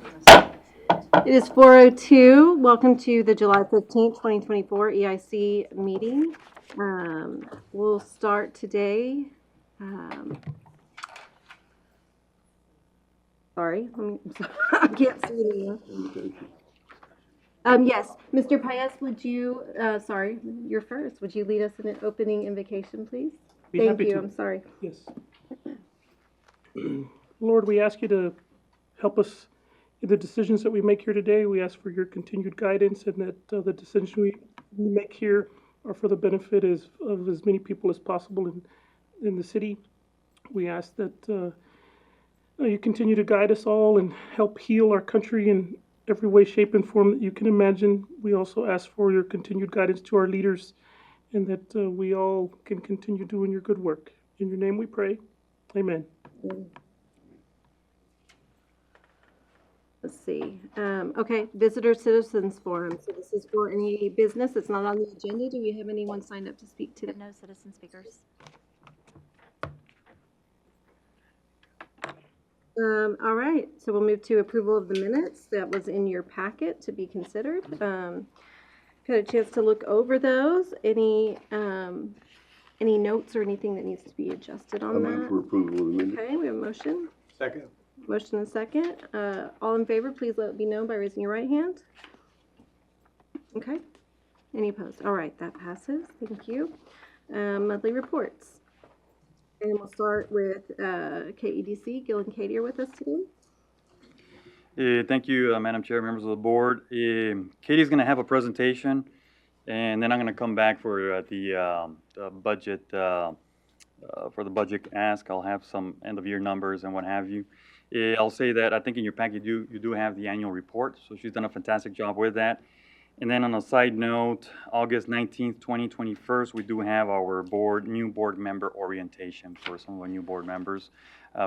It is 4:02. Welcome to the July 15th, 2024 EIC meeting. We'll start today. Sorry, I can't see anymore. Yes, Mr. Paez, would you, sorry, you're first. Would you lead us in an opening invocation, please? Be Thank happy you. to. I'm sorry. Yes. Lord, we ask you to help us in the decisions that we make here today. We ask for your continued guidance and that the decisions we make here are for the benefit of as many people as possible in the city. We ask that you continue to guide us all and help heal our country in every way, shape, and form that you can imagine. We also ask for your continued guidance to our leaders and that we all can continue doing your good work. In your name we pray. Amen. Let's see. Okay, visitor citizens forum. So this is for any business that's not on the agenda. Do we have anyone signed up to speak today? No citizen speakers. All right, so we'll move to approval of the minutes. That was in your packet to be considered. Got a chance to look over those. Any notes or anything that needs to be adjusted on I that? move for approval of the minutes. Okay, we have a motion. Second. Motion and second. All in favor, please let it be known by raising your right hand. Okay. Any opposed? All right, that passes. Thank you. Monthly reports. And we'll start with KEDC. Gil and Katie are with us today. Thank you, Madam Chair, members of the board. Katie's going to have a presentation, and then I'm going to come back for the budget, for the budget ask. I'll have some end-of-year numbers and what have you. I'll say that I think in your packet you do have the annual report, so she's done a fantastic job with that. And then on a side note, August 19th, 2021, we do have our new board member orientation for some of our new board members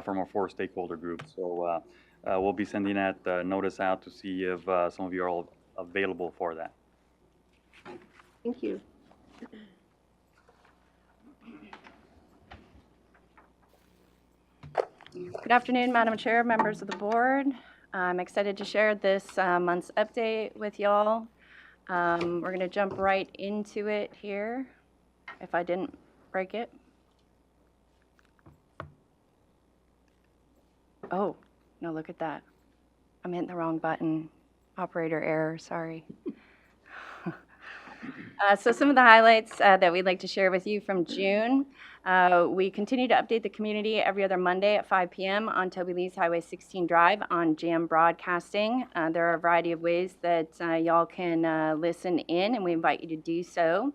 from our 4 stakeholder groups. So we'll be sending that notice out to see if some of you are all available for that. Thank you. Good afternoon, Madam Chair, members of the board. I'm excited to share this month's update with y'all. We're going to jump right into it here, if I didn't break it. Oh, no, look at that. I'm hitting the wrong button. Operator error, sorry. So some of the highlights that we'd like to share with you from June. We continue to update the community every other Monday at 5 p.m. on Toby Lee's Highway 16 Drive on Jam Broadcasting. There are a variety of ways that y'all can listen in, and we invite you to do so.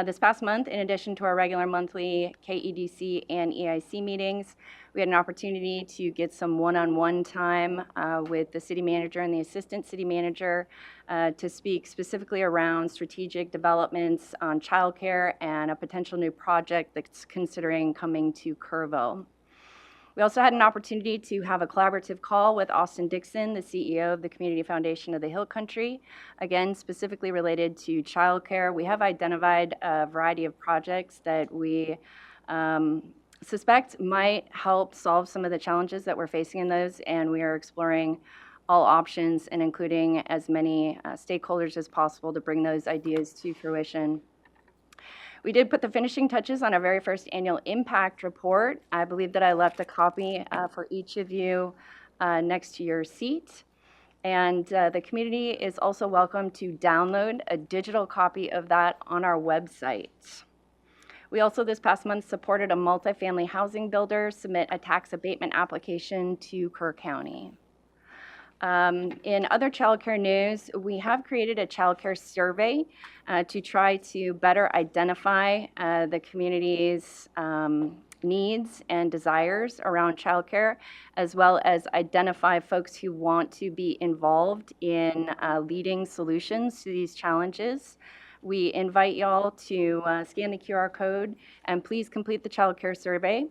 This past month, in addition to our regular monthly KEDC and EIC meetings, we had an opportunity to get some one-on-one time with the city manager and the assistant city manager to speak specifically around strategic developments on childcare and a potential new project that's considering coming to Kerrville. We also had an opportunity to have a collaborative call with Austin Dixon, the CEO of the Community Foundation of the Hill Country, again, specifically related to childcare. We have identified a variety of projects that we suspect might help solve some of the challenges that we're facing in those, and we are exploring all options and including as many stakeholders as possible to bring those ideas to fruition. We did put the finishing touches on our very first annual impact report. I believe that I left a copy for each of you next to your seat. And the community is also welcome to download a digital copy of that on our website. We also this past month supported a multifamily housing builder submit a tax abatement application to Kerr County. In other childcare news, we have created a childcare survey to try to better identify the community's needs and desires around childcare, as well as identify folks who want to be involved in leading solutions to these challenges. We invite y'all to scan the QR code and please complete the childcare survey.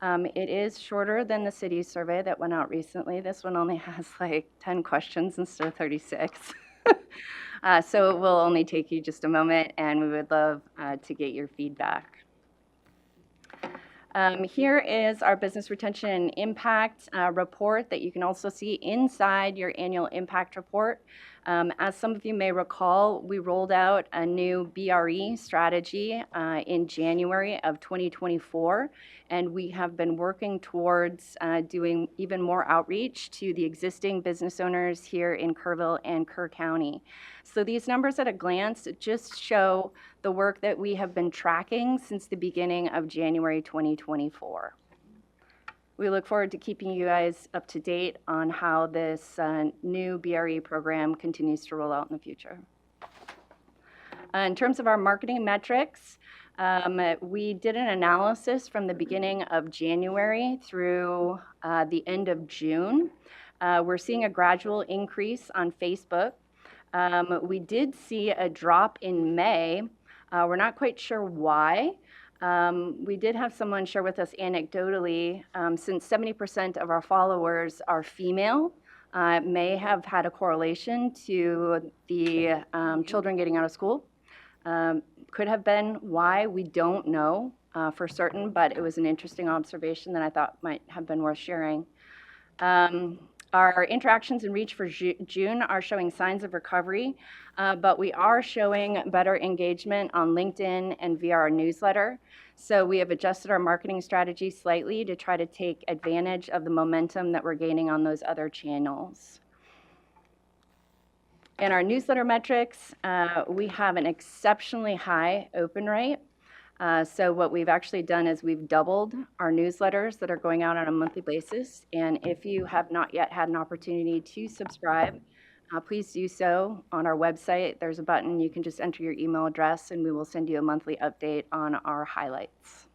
It is shorter than the city's survey that went out recently. This one only has like 10 questions instead of 36. So it will only take you just a moment, and we would love to get your feedback. Here is our business retention and impact report that you can also see inside your annual impact report. As some of you may recall, we rolled out a new BRE strategy in January of 2024, and we have been working towards doing even more outreach to the existing business owners here in Kerrville and Kerr County. So these numbers at a glance just show the work that we have been tracking since the beginning of January 2024. We look forward to keeping you guys up to date on how this new BRE program continues to roll out in the future. In terms of our marketing metrics, we did an analysis from the beginning of January through the end of June. We're seeing a gradual increase on Facebook. We did see a drop in May. We're not quite sure why. We did have someone share with us anecdotally, since 70% of our followers are female, may have had a correlation to the children getting out of school. Could have been why, we don't know for certain, but it was an interesting observation that I thought might have been worth sharing. Our interactions and reach for June are showing signs of recovery, but we are showing better engagement on LinkedIn and via our newsletter. So we have adjusted our marketing strategy slightly to try to take advantage of the momentum that we're gaining on those other channels. In our newsletter metrics, we have an exceptionally high open rate. So what we've actually done is we've doubled our newsletters that are going out on a monthly basis. And if you have not yet had an opportunity to subscribe, please do so on our website. There's a button. You can just enter your email address, and we will send you a monthly update on our highlights.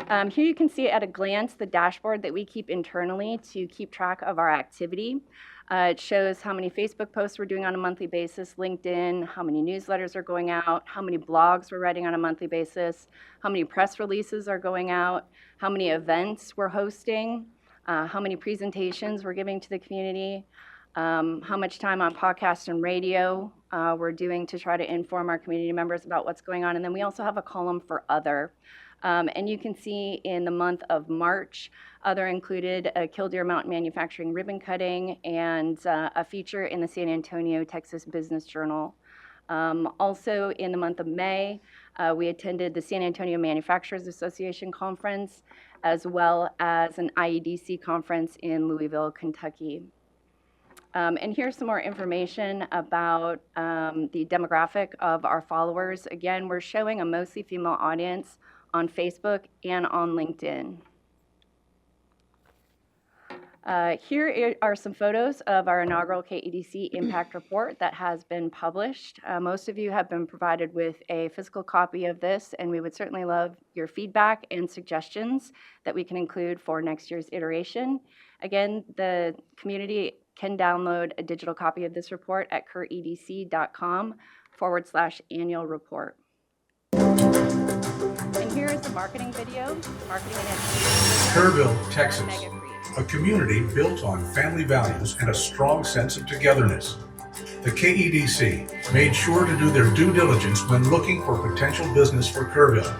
Here you can see at a glance the dashboard that we keep internally to keep track of our activity. It shows how many Facebook posts we're doing on a monthly basis, LinkedIn, how many newsletters are going out, how many blogs we're writing on a monthly basis, how many press releases are going out, how many events we're hosting, how many presentations we're giving to the community, how much time on podcast and radio we're doing to try to inform our community members about what's going on. And then we also have a column for other. And you can see in the month of March, other included a Killdeer Mountain Manufacturing ribbon cutting and a feature in the San Antonio, Texas Business Journal. Also in the month of May, we attended the San Antonio Manufacturers Association conference, as well as an IEDC conference in Louisville, Kentucky. And here's some more information about the demographic of our followers. Again, we're showing a mostly female audience on Facebook and on LinkedIn. Here are some photos of our inaugural KEDC Impact Report that has been published. Most of you have been provided with a physical copy of this, and we would certainly love your feedback and suggestions that we can include for next year's iteration. Again, the community can download a digital copy of this report at kerredc.com/annual report. And here is the marketing video, marketing and education. Kerrville, Texas, a community built on family values and a strong sense of togetherness. The KEDC made sure to do their due diligence when looking for potential business for Kerrville.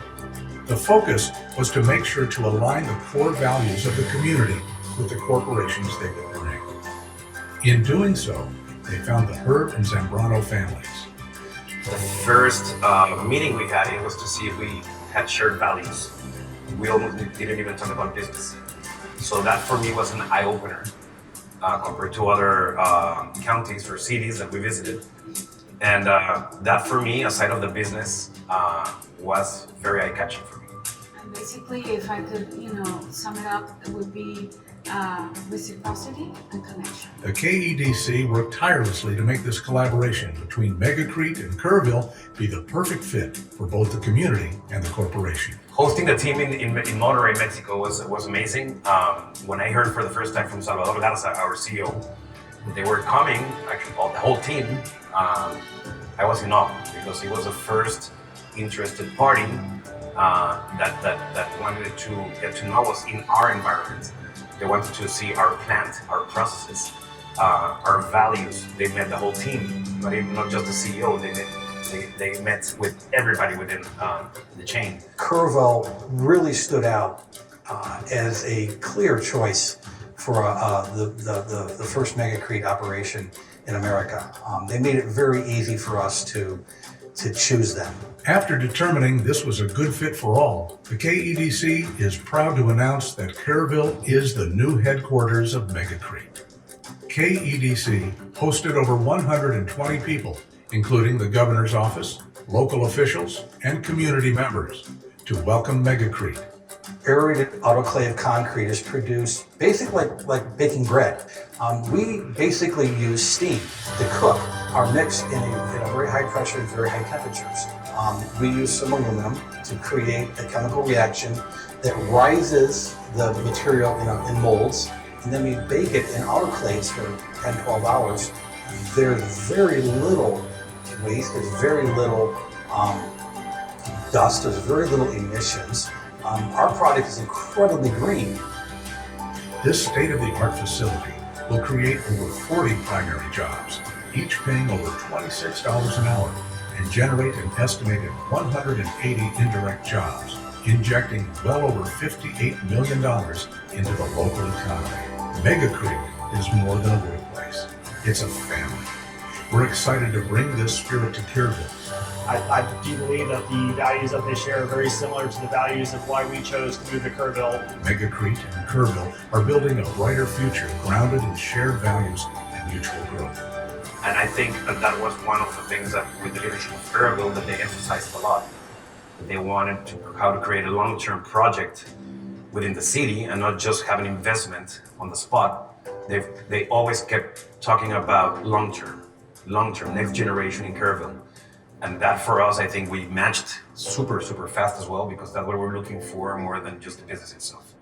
The focus was to make sure to align the core values of the community with the corporations they would bring. In doing so, they found the Herb and Zambrano families. The first meeting we had, it was to see if we had shared values. We almost didn't even talk about business. So that for me was an eye-opener compared to other counties or cities that we visited. And that for me, aside of the business, was very eye-catching for me. And basically, if I could, sum it up, it would be reciprocity and connection. The KEDC worked tirelessly to make this collaboration between Megacrete and Kerrville be the perfect fit for both the community and the corporation. Hosting the team in Monterrey, Mexico was amazing. When I heard for the first time from Salvador Garza, our CEO, that they were coming, actually the whole team, I was in awe because he was the first interested party that wanted to get to know us in our environment. They wanted to see our plant, our processes, our values. They met the whole team, not just the CEO. They met They met with everybody within the chain. Kerrville really stood out as a clear choice for the first Megacrete operation in America. They made it very easy for us to choose them. After determining this was a good fit for all, the KEDC is proud to announce that Kerrville is the new headquarters of Megacrete. KEDC hosted over 120 people, including the governor's office, local officials, and community members, to welcome Megacrete. Aerated autoclave concrete is produced basically like baking bread. We basically use steam to cook our mix in a very high pressure and very high temperatures. We use some aluminum to create a chemical reaction that rises the material in molds, and then we bake it in autoclaves for 10, 12 hours. There's very little waste, there's very little dust, there's very little emissions. Our product is incredibly green. This state-of-the-art facility will create over 40 primary jobs, each paying over $26 an hour, and generate an estimated 180 indirect jobs, injecting well over $58 million into the local economy. Megacrete is more than a workplace. It's a family. We're excited to bring this spirit to Kerrville. I do believe that the values that they share are very similar to the values of why we chose to move to Kerrville. Megacrete and Kerrville are building a brighter future grounded in shared values and mutual growth. And I think that was one of the things that with the leadership of Kerrville that they emphasized a lot. That they wanted how to create a long-term project within the city and not just have an investment on the spot. They always kept talking about long-term, next generation in Kerrville. And that for us, I think we matched super fast as well, because that's what we're looking for more than just the business itself.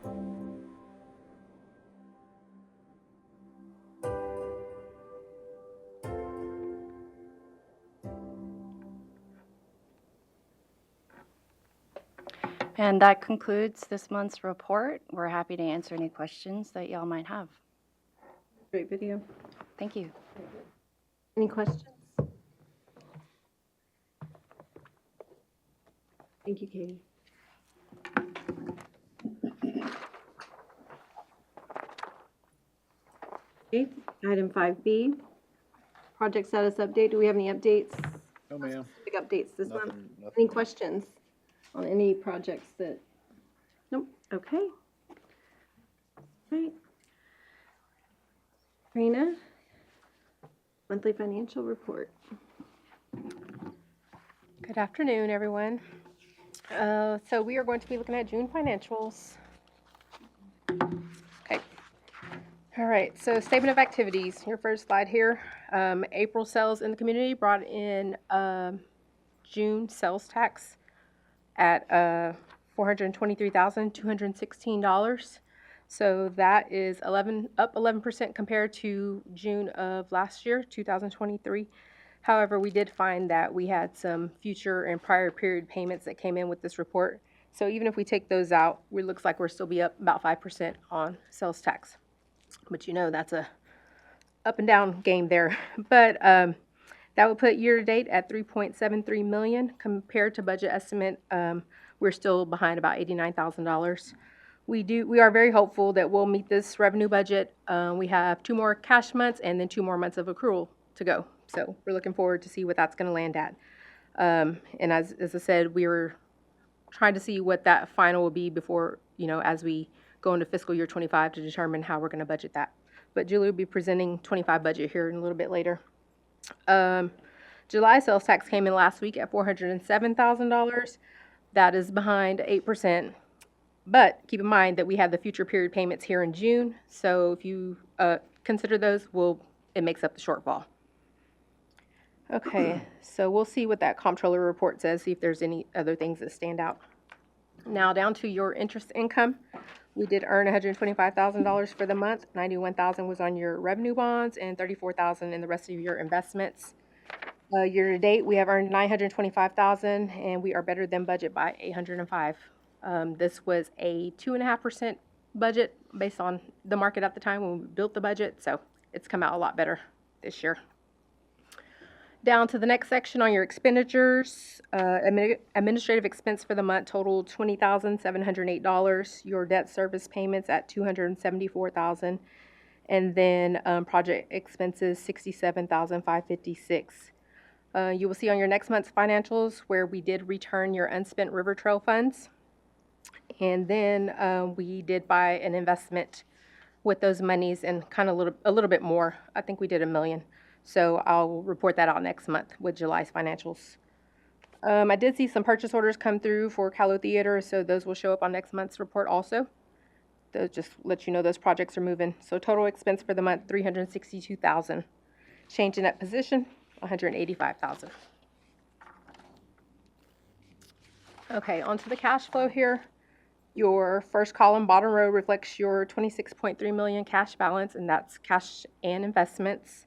And that concludes this month's report. We're happy to answer any questions that y'all might have. Great video. Thank you. Any questions? Thank you, Katie. Okay, item 5B, project status update. Do we have any updates? No, ma'am. Big updates this month? Nothing. Any questions on any projects that? Nope. Okay. Right. Karina, monthly financial report. Good afternoon, everyone. So we are going to be looking at June financials. Okay. All right, so statement of activities, your first slide here. April sales in the community brought in June sales tax at $423,216. So that is up 11% compared to June of last year, 2023. However, we did find that we had some future and prior period payments that came in with this report. So even if we take those out, it looks like we'll still be up about 5% on sales tax. But you know, that's a up and down game there. But that would put year to date at $3.73 million compared to budget estimate. We're still behind about $89,000. We are very hopeful that we'll meet this revenue budget. We have 2 more cash months and then 2 more months of accrual to go. So we're looking forward to see what that's going to land at. And as I said, we were trying to see what that final will be before, as we go into fiscal year 25 to determine how we're going to budget that. But Julie will be presenting 25 budget here in a little bit later. July sales tax came in last week at $407,000. That is behind 8%. But keep in mind that we have the future period payments here in June. So if you consider those, it makes up the shortfall. Okay, so we'll see what that comptroller report says, see if there's any other things that stand out. Now down to your interest income. We did earn $125,000 for the month. $91,000 was on your revenue bonds and $34,000 in the rest of your investments. Year to date, we have earned $925,000 and we are better than budget by $805,000. This was a 2.5% budget based on the market at the time when we built the budget, so it's come out a lot better this year. Down to the next section on your expenditures, administrative expense for the month totaled $20,708. Your debt service payments at $274,000. And then project expenses, $67,556. You will see on your next month's financials where we did return your unspent River Trail funds. And then we did buy an investment with those monies and kind of a little bit more. I think we did $1 million. So I'll report that out next month with July's financials. I did see some purchase orders come through for Callo Theater, so those will show up on next month's report also. They'll just let you know those projects are moving. So total expense for the month, $362,000. Change in that position, $185,000. Okay, onto the cash flow here. Your first column, bottom row, reflects your $26.3 million cash balance, and that's cash and investments.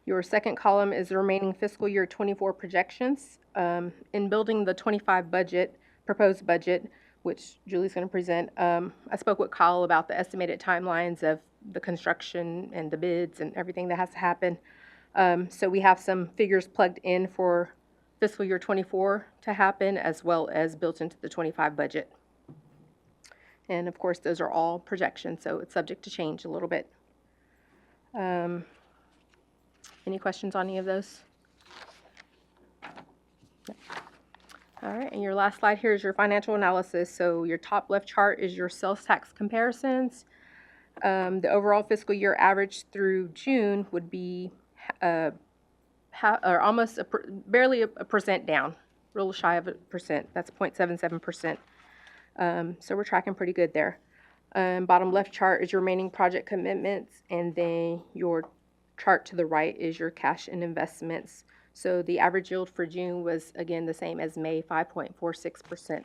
Your second column is the remaining fiscal year 24 projections. In building the 25 budget, proposed budget, which Julie's going to present, I spoke with Kyle about the estimated timelines of the construction and the bids and everything that has to happen. So we have some figures plugged in for fiscal year 24 to happen, as well as built into the 25 budget. And of course, those are all projections, so it's subject to change a little bit. Any questions on any of those? No. All right, and your last slide here is your financial analysis. So your top left chart is your sales tax comparisons. The overall fiscal year average through June would be almost barely a percent down, real shy of a percent. That's 0.77%. So we're tracking pretty good there. Bottom left chart is your remaining project commitments, and then your chart to the right is your cash and investments. So the average yield for June was, again, the same as May, 5.46%.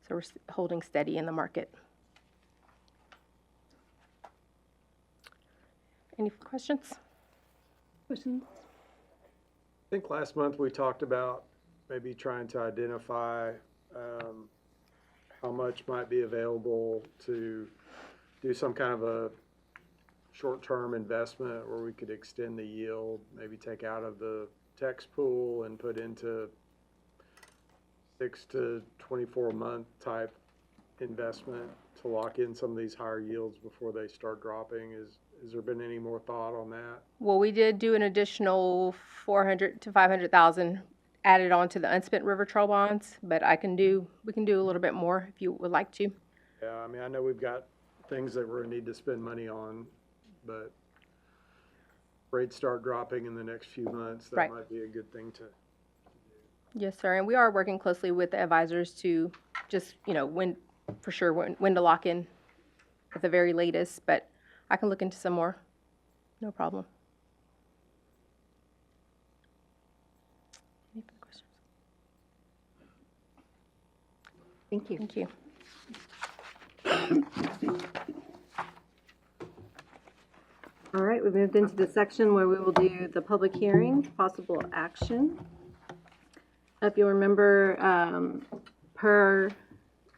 So we're holding steady in the market. Any questions? Questions? I think last month we talked about maybe trying to identify how much might be available to do some kind of a short-term investment where we could extend the yield, maybe take out of the tax pool and put into 6 to 24 month type investment to lock in some of these higher yields before they start dropping. Has there been any more thought on that? Well, we did do an additional 400 to 500,000 added on to the unspent River Trail bonds, but we can do a little bit more if you would like to. Yeah, I mean, I know we've got things that we're gonna need to spend money on, but rates start dropping in the next few months, that Right. might be a good thing to. Yes, sir, and we are working closely with the advisors to just, when to lock in at the very latest, but I can look into some more, no problem. Any further questions? Thank you. Thank you. All right, we've moved into the section where we will do the public hearing, possible action. If you'll remember, per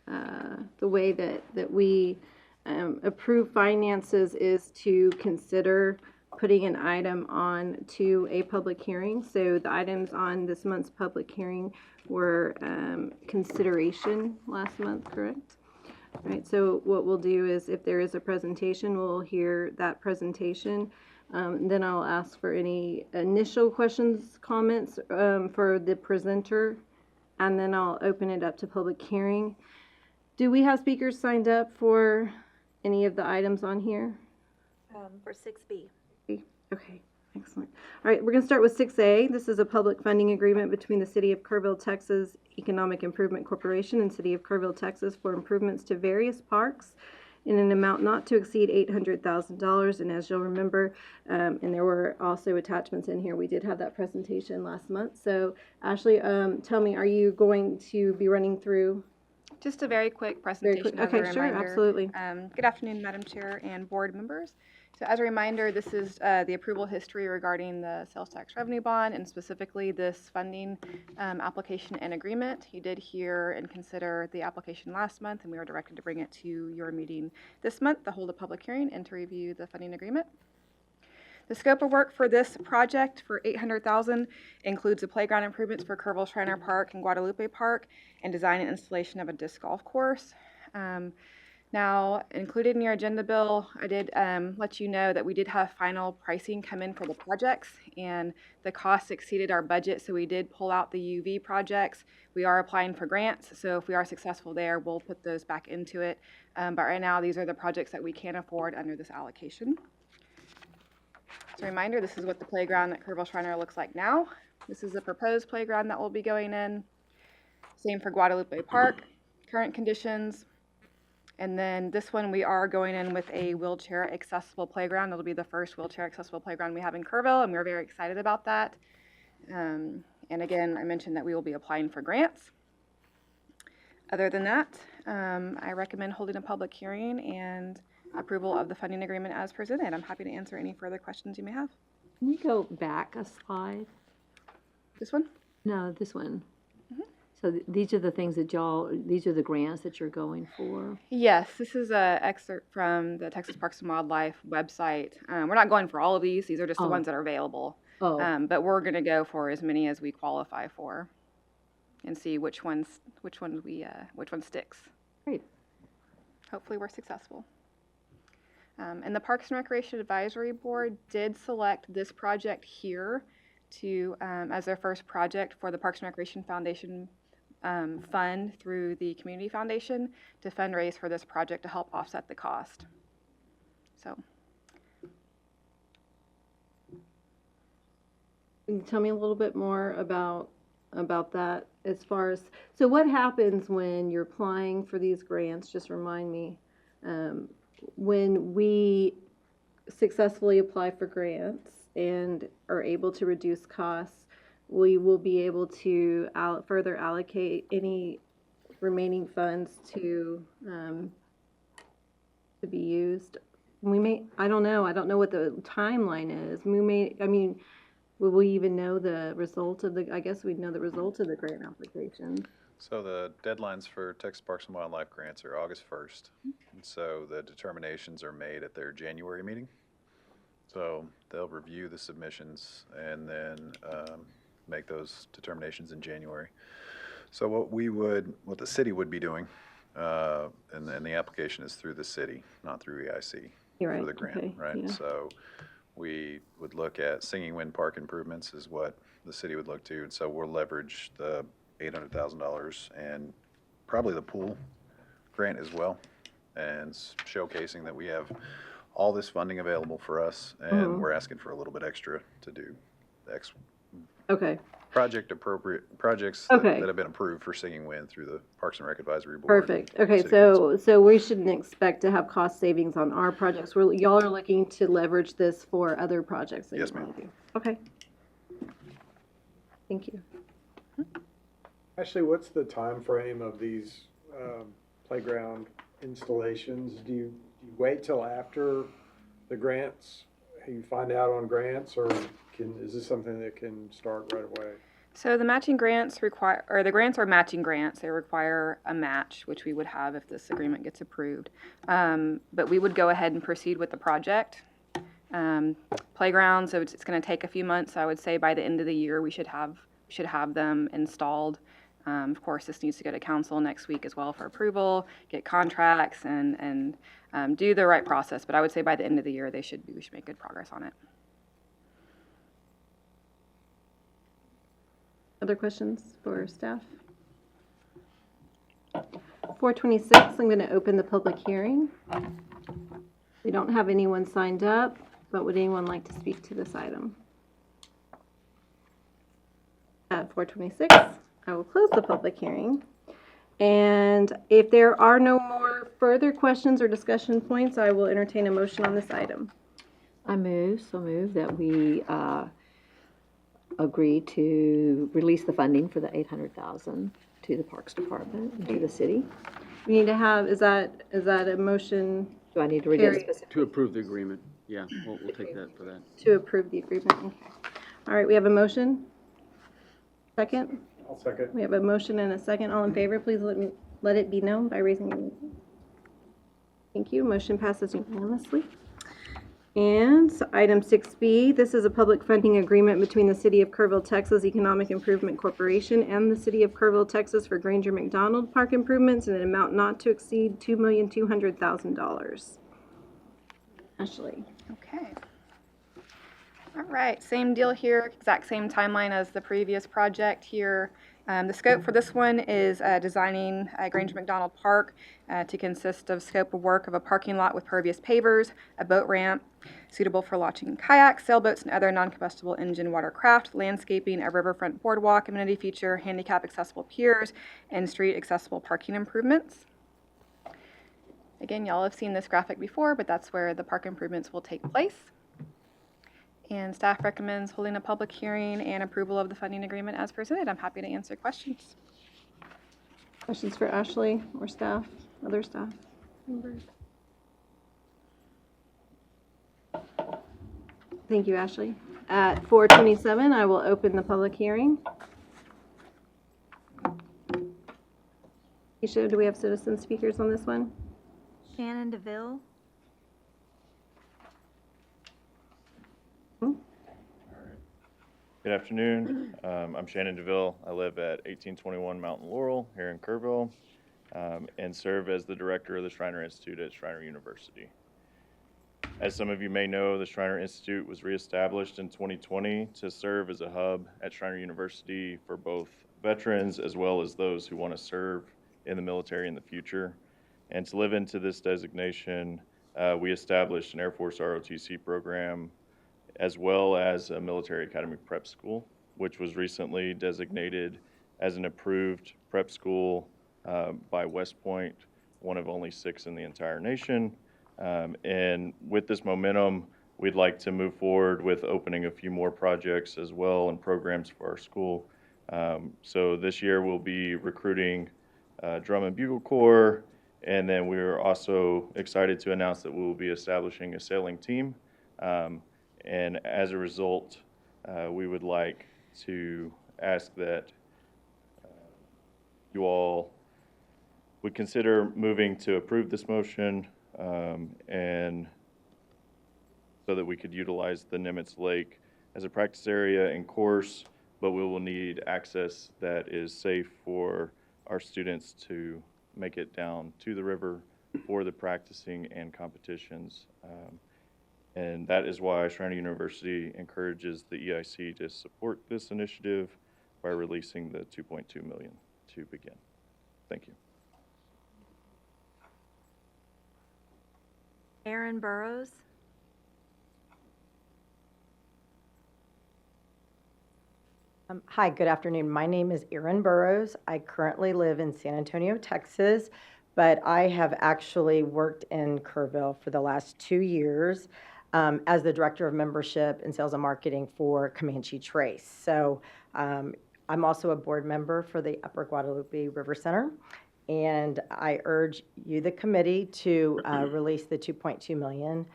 the way that we approve finances is to consider putting an item on to a public hearing. So the items on this month's public hearing were consideration last month, correct? All right, so what we'll do is if there is a presentation, we'll hear that presentation. Then I'll ask for any initial questions, comments for the presenter, and then I'll open it up to public hearing. Do we have speakers signed up for any of the items on here? For 6B. Okay, excellent. All right, we're going to start with 6A. This is a public funding agreement between the City of Kerrville, Texas Economic Improvement Corporation and City of Kerrville, Texas for improvements to various parks in an amount not to exceed $800,000. And as you'll remember, and there were also attachments in here, we did have that presentation last month. So Ashley, tell me, are you going to be running through? Just a very quick presentation. As a Okay, sure, reminder. absolutely. Good afternoon, Madam Chair and board members. So as a reminder, this is the approval history regarding the sales tax revenue bond and specifically this funding application and agreement. You did hear and consider the application last month, and we were directed to bring it to your meeting this month to hold a public hearing and to review the funding agreement. The scope of work for this project for $800,000 includes the playground improvements for Kerrville Shriner Park and Guadalupe Park and design and installation of a disc golf course. Now, included in your agenda bill, I did let you know that we did have final pricing come in for the projects, and the costs exceeded our budget, so we did pull out the UV projects. We are applying for grants, so if we are successful there, we'll put those back into it. But right now, these are the projects that we can afford under this allocation. As a reminder, this is what the playground at Kerrville Shriner looks like now. This is the proposed playground that will be going in. Same for Guadalupe Park, current conditions. And then this one, we are going in with a wheelchair accessible playground. It'll be the first wheelchair accessible playground we have in Kerrville, and we're very excited about that. And again, I mentioned that we will be applying for grants. Other than that, I recommend holding a public hearing and approval of the funding agreement as presented. I'm happy to answer any further questions you may have. Can you go back a slide? This one? No, this one. So these are the things that these are the grants that you're going for? Yes, this is an excerpt from the Texas Parks and Wildlife website. We're not going for all of these. These are just the ones that are available. But we're going to go for as many as we qualify for and see which one sticks. Great. Hopefully we're successful. And the Parks and Recreation Advisory Board did select this project here to as their first project for the Parks and Recreation Foundation fund through the Community Foundation to fundraise for this project to help offset the cost. So. Can you tell me a little bit more about that as far as, so what happens when you're applying for these grants? Just remind me. When we successfully apply for grants and are able to reduce costs, we will be able to further allocate any remaining funds to be used. I don't know what the timeline is. Will we even know the result of I guess we'd know the result of the grant application. So the deadlines for Texas Parks and Wildlife grants are August 1st. And so the determinations are made at their January meeting. So they'll review the submissions and then make those determinations in January. So what the city would be doing, and the application is through the city, not through EIC for the grant, right? Yeah. So we would look at Singing Wind Park improvements is what the city would look to. And so we'll leverage the $800,000 and probably the pool grant as well, and showcasing that we have all this funding available for us, and we're asking for a little bit extra to do projects that have been approved for Singing Wind through the Parks and Rec Advisory Board. Perfect. Okay, so we shouldn't expect to have cost savings on our projects. Y'all are looking to leverage this for other projects that Yes, you want to ma'am. do. Okay. Thank you. Actually, what's the time frame of these playground installations? Do you wait till after the grants? You find out on grants, or is this something that can start right away? So the matching grants the grants are matching grants. They require a match, which we would have if this agreement gets approved. But we would go ahead and proceed with the project. Playgrounds, so it's going to take a few months. I would say by the end of the year we should have them installed. Of course, this needs to go to council next week as well for approval, get contracts, and do the right process. But I would say by the end of the year we should make good progress on it. Other questions for staff? 426, I'm going to open the public hearing. We don't have anyone signed up, but would anyone like to speak to this item? At 426, I will close the public hearing. And if there are no more further questions or discussion points, I will entertain a motion on this item. I move that we agree to release the funding for the $800,000 to the Parks Department and to the city. We need to have, is that a motion? Do I need to read it specifically? To approve the agreement. Yeah, we'll take that for that. To approve the agreement, okay. All right, we have a motion. Second? I'll second. We have a motion and a second. All in favor, please let it be known by raising your hand. Thank you. Motion passes unanimously. And item 6B, this is a public funding agreement between the City of Kerrville, Texas Economic Improvement Corporation and the City of Kerrville, Texas for Granger McDonald Park improvements in an amount not to exceed $2,200,000. Ashley. Okay. All right, same deal here, exact same timeline as the previous project here. The scope for this one is designing Granger McDonald Park to consist of scope of work of a parking lot with pervious pavers, a boat ramp suitable for launching kayaks, sailboats, and other non-combustible engine watercraft, landscaping, a riverfront boardwalk, amenity feature, handicap accessible piers, and street accessible parking improvements. Again, y'all have seen this graphic before, but that's where the park improvements will take place. And staff recommends holding a public hearing and approval of the funding agreement as presented. I'm happy to answer questions. Questions for Ashley or staff, other staff members? Thank you, Ashley. At 4:27, I will open the public hearing. Keisha, do we have citizen speakers on this one? Shannon DeVille. Good afternoon. I'm Shannon DeVille. I live at 1821 Mountain Laurel here in Kerrville and serve as the director of the Schreiner Institute at Schreiner University. As some of you may know, the Schreiner Institute was reestablished in 2020 to serve as a hub at Schreiner University for both veterans as well as those who want to serve in the military in the future. And to live into this designation, we established an Air Force ROTC program as well as a military academy prep school, which was recently designated as an approved prep school by West Point, one of only 6 in the entire nation. And with this momentum, we'd like to move forward with opening a few more projects as well and programs for our school. So this year we'll be recruiting Drum and Bugle Corps, and then we're also excited to announce that we will be establishing a sailing team. And as a result, we would like to ask that you all would consider moving to approve this motion and so that we could utilize the Nimitz Lake as a practice area and course, but we will need access that is safe for our students to make it down to the river for the practicing and competitions. And that is why Schreiner University encourages the EIC to support this initiative by releasing the $2.2 million to begin. Thank you. Aaron Burrows. Hi, good afternoon. My name is Erin Burrows. I currently live in San Antonio, Texas, but I have actually worked in Kerrville for the last 2 years as the Director of Membership and Sales and Marketing for Comanche Trace. So I'm also a board member for the Upper Guadalupe River Center, and I urge you, the committee, to release the $2.2 million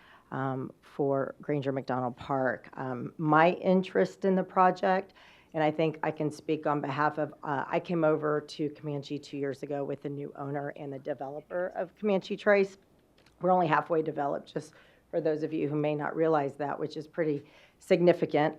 for Granger McDonald Park. My interest in the project, and I think I can speak on behalf of, I came over to Comanche 2 years ago with the new owner and the developer of Comanche Trace. We're only halfway developed, just for those of you who may not realize that, which is pretty significant.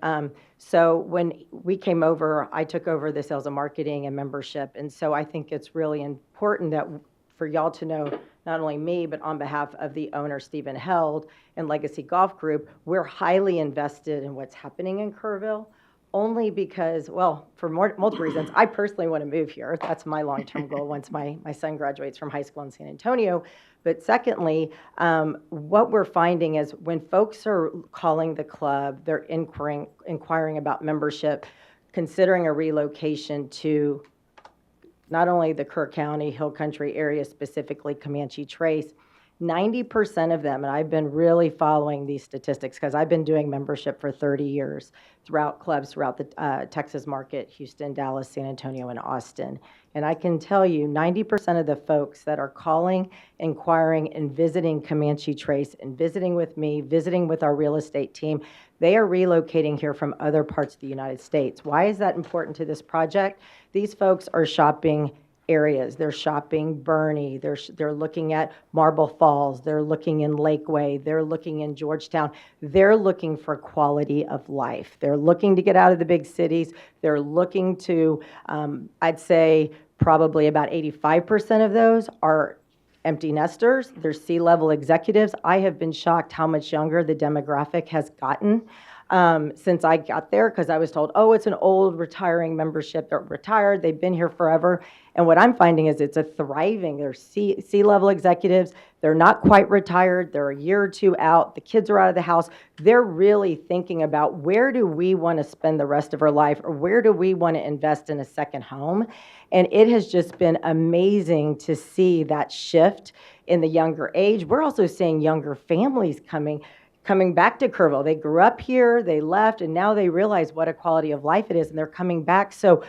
So when we came over, I took over the sales and marketing and membership. And so I think it's really important that for y'all to know, not only me, but on behalf of the owner, Stephen Held, and Legacy Golf Group, we're highly invested in what's happening in Kerrville. Only because, well, for multiple reasons. I personally want to move here. That's my long-term goal once my son graduates from high school in San Antonio. But secondly, what we're finding is when folks are calling the club, they're inquiring about membership, considering a relocation to not only the Kerr County, Hill Country area, specifically Comanche Trace, 90% of them, and I've been really following these statistics because I've been doing membership for 30 years throughout clubs throughout the Texas market, Houston, Dallas, San Antonio, and Austin. And I can tell you 90% of the folks that are calling, inquiring, and visiting Comanche Trace and visiting with me, visiting with our real estate team, they are relocating here from other parts of the United States. Why is that important to this project? These folks are shopping areas. They're shopping Bernie. They're looking at Marble Falls. They're looking in Lakeway. They're looking in Georgetown. They're looking for quality of life. They're looking to get out of the big cities. They're looking to, I'd say probably about 85% of those are empty nesters. They're C-level executives. I have been shocked how much younger the demographic has gotten since I got there, because I was told, oh, it's an old retiring membership. They're retired. They've been here forever. And what I'm finding is it's a thriving. They're C-level executives. They're not quite retired. They're a year or two out. The kids are out of the house. They're really thinking about, where do we want to spend the rest of our life, or where do we want to invest in a second home? And it has just been amazing to see that shift in the younger age. We're also seeing younger families coming back to Kerrville. They grew up here, they left, and now they realize what a quality of life it is, and they're coming back. So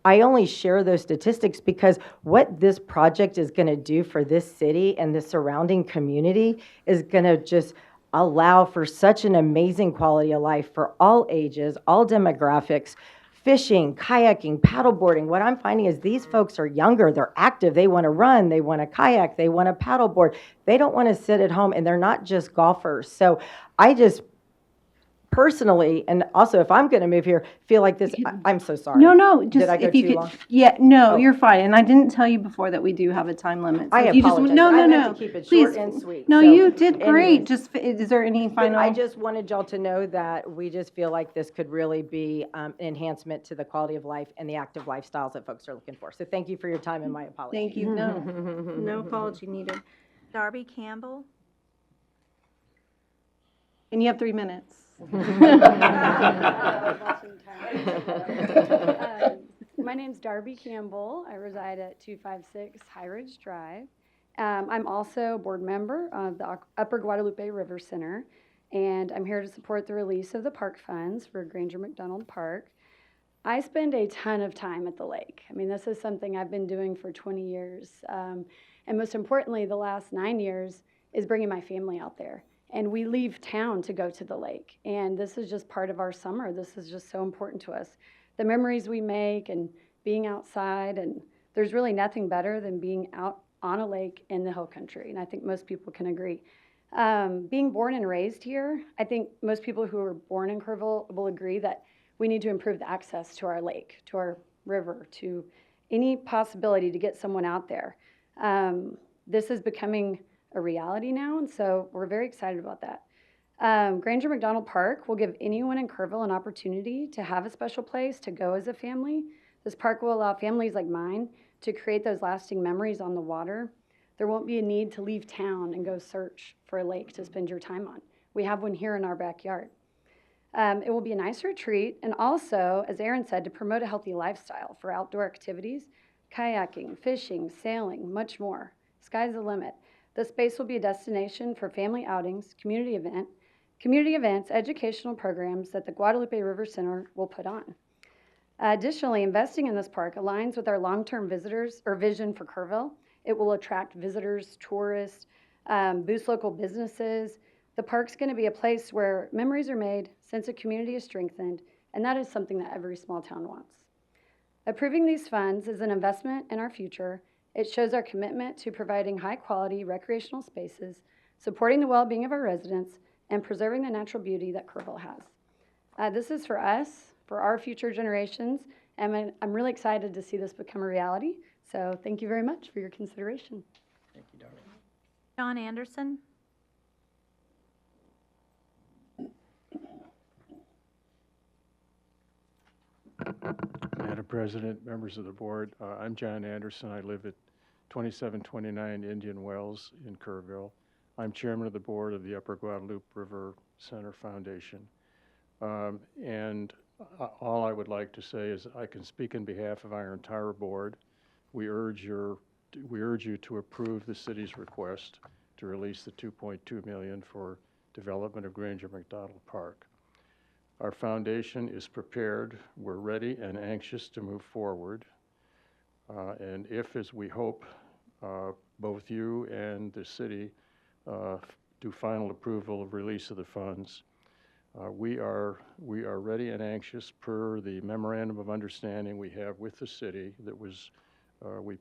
I only share those statistics because what this project is going to do for this city and the surrounding community is going to just allow for such an amazing quality of life for all ages, all demographics. Fishing, kayaking, paddleboarding. What I'm finding is these folks are younger, they're active, they want to run, they want to kayak, they want to paddleboard. They don't want to sit at home, and they're not just golfers. So I just personally, and also if I'm going to move here, feel like this, I'm so sorry. No, just Did I go if you too could, long? yeah, no, Oh. you're fine. And I didn't tell you before that we do have a time limit. So I if you just, apologize. no, I no, meant no. to keep it Please. short and sweet. No, So, you did great. anyways. Just, is there any But final? I just wanted y'all to know that we just feel like this could really be an enhancement to the quality of life and the active lifestyles that folks are looking for. So thank you for your time, and my apologies. Thank you. No, no apology needed. Darby Campbell. And you have 3 minutes. My name's Darby Campbell. I reside at 256 High Ridge Drive. I'm also a board member of the Upper Guadalupe River Center, and I'm here to support the release of the park funds for Granger McDonald Park. I spend a ton of time at the lake. I mean, this is something I've been doing for 20 years. And most importantly, the last 9 years is bringing my family out there. And we leave town to go to the lake. And this is just part of our summer. This is just so important to us. The memories we make and being outside, and there's really nothing better than being out on a lake in the hill country. And I think most people can agree. Being born and raised here, I think most people who are born in Kerrville will agree that we need to improve the access to our lake, to our river, to any possibility to get someone out there. This is becoming a reality now, and so we're very excited about that. Granger McDonald Park will give anyone in Kerrville an opportunity to have a special place to go as a family. This park will allow families like mine to create those lasting memories on the water. There won't be a need to leave town and go search for a lake to spend your time on. We have one here in our backyard. It will be a nice retreat, and also, as Aaron said, to promote a healthy lifestyle for outdoor activities, kayaking, fishing, sailing, much more. Sky's the limit. The space will be a destination for family outings, community events, educational programs that the Guadalupe River Center will put on. Additionally, investing in this park aligns with our long-term visitors or vision for Kerrville. It will attract visitors, tourists, boost local businesses. The park's going to be a place where memories are made, sense of community is strengthened, and that is something that every small town wants. Approving these funds is an investment in our future. It shows our commitment to providing high-quality recreational spaces, supporting the well-being of our residents, and preserving the natural beauty that Kerrville has. This is for us, for our future generations, and I'm really excited to see this become a reality. So thank you very much for your consideration. Thank you, Darby. John Anderson. Madam President, members of the board, I'm John Anderson. I live at 2729 Indian Wells in Kerrville. I'm chairman of the board of the Upper Guadalupe River Center Foundation. And all I would like to say is I can speak in behalf of our entire board. We urge you to approve the city's request to release the $2.2 million for development of Granger McDonald Park. Our foundation is prepared, we're ready and anxious to move forward. And if, as we hope, both you and the city do final approval of release of the funds, we are ready and anxious per the memorandum of understanding we have with the city that was we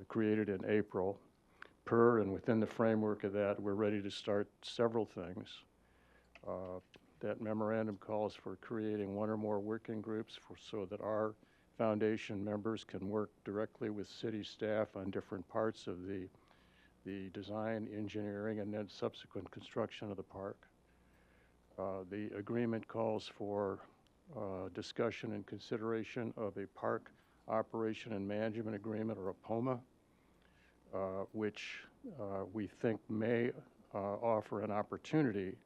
created in April. Per and within the framework of that, we're ready to start several things. That memorandum calls for creating one or more working groups so that our foundation members can work directly with city staff on different parts of the design, engineering, and then subsequent construction of the park. The agreement calls for discussion and consideration of a park operation and management agreement, or a POMA, which we think may offer an opportunity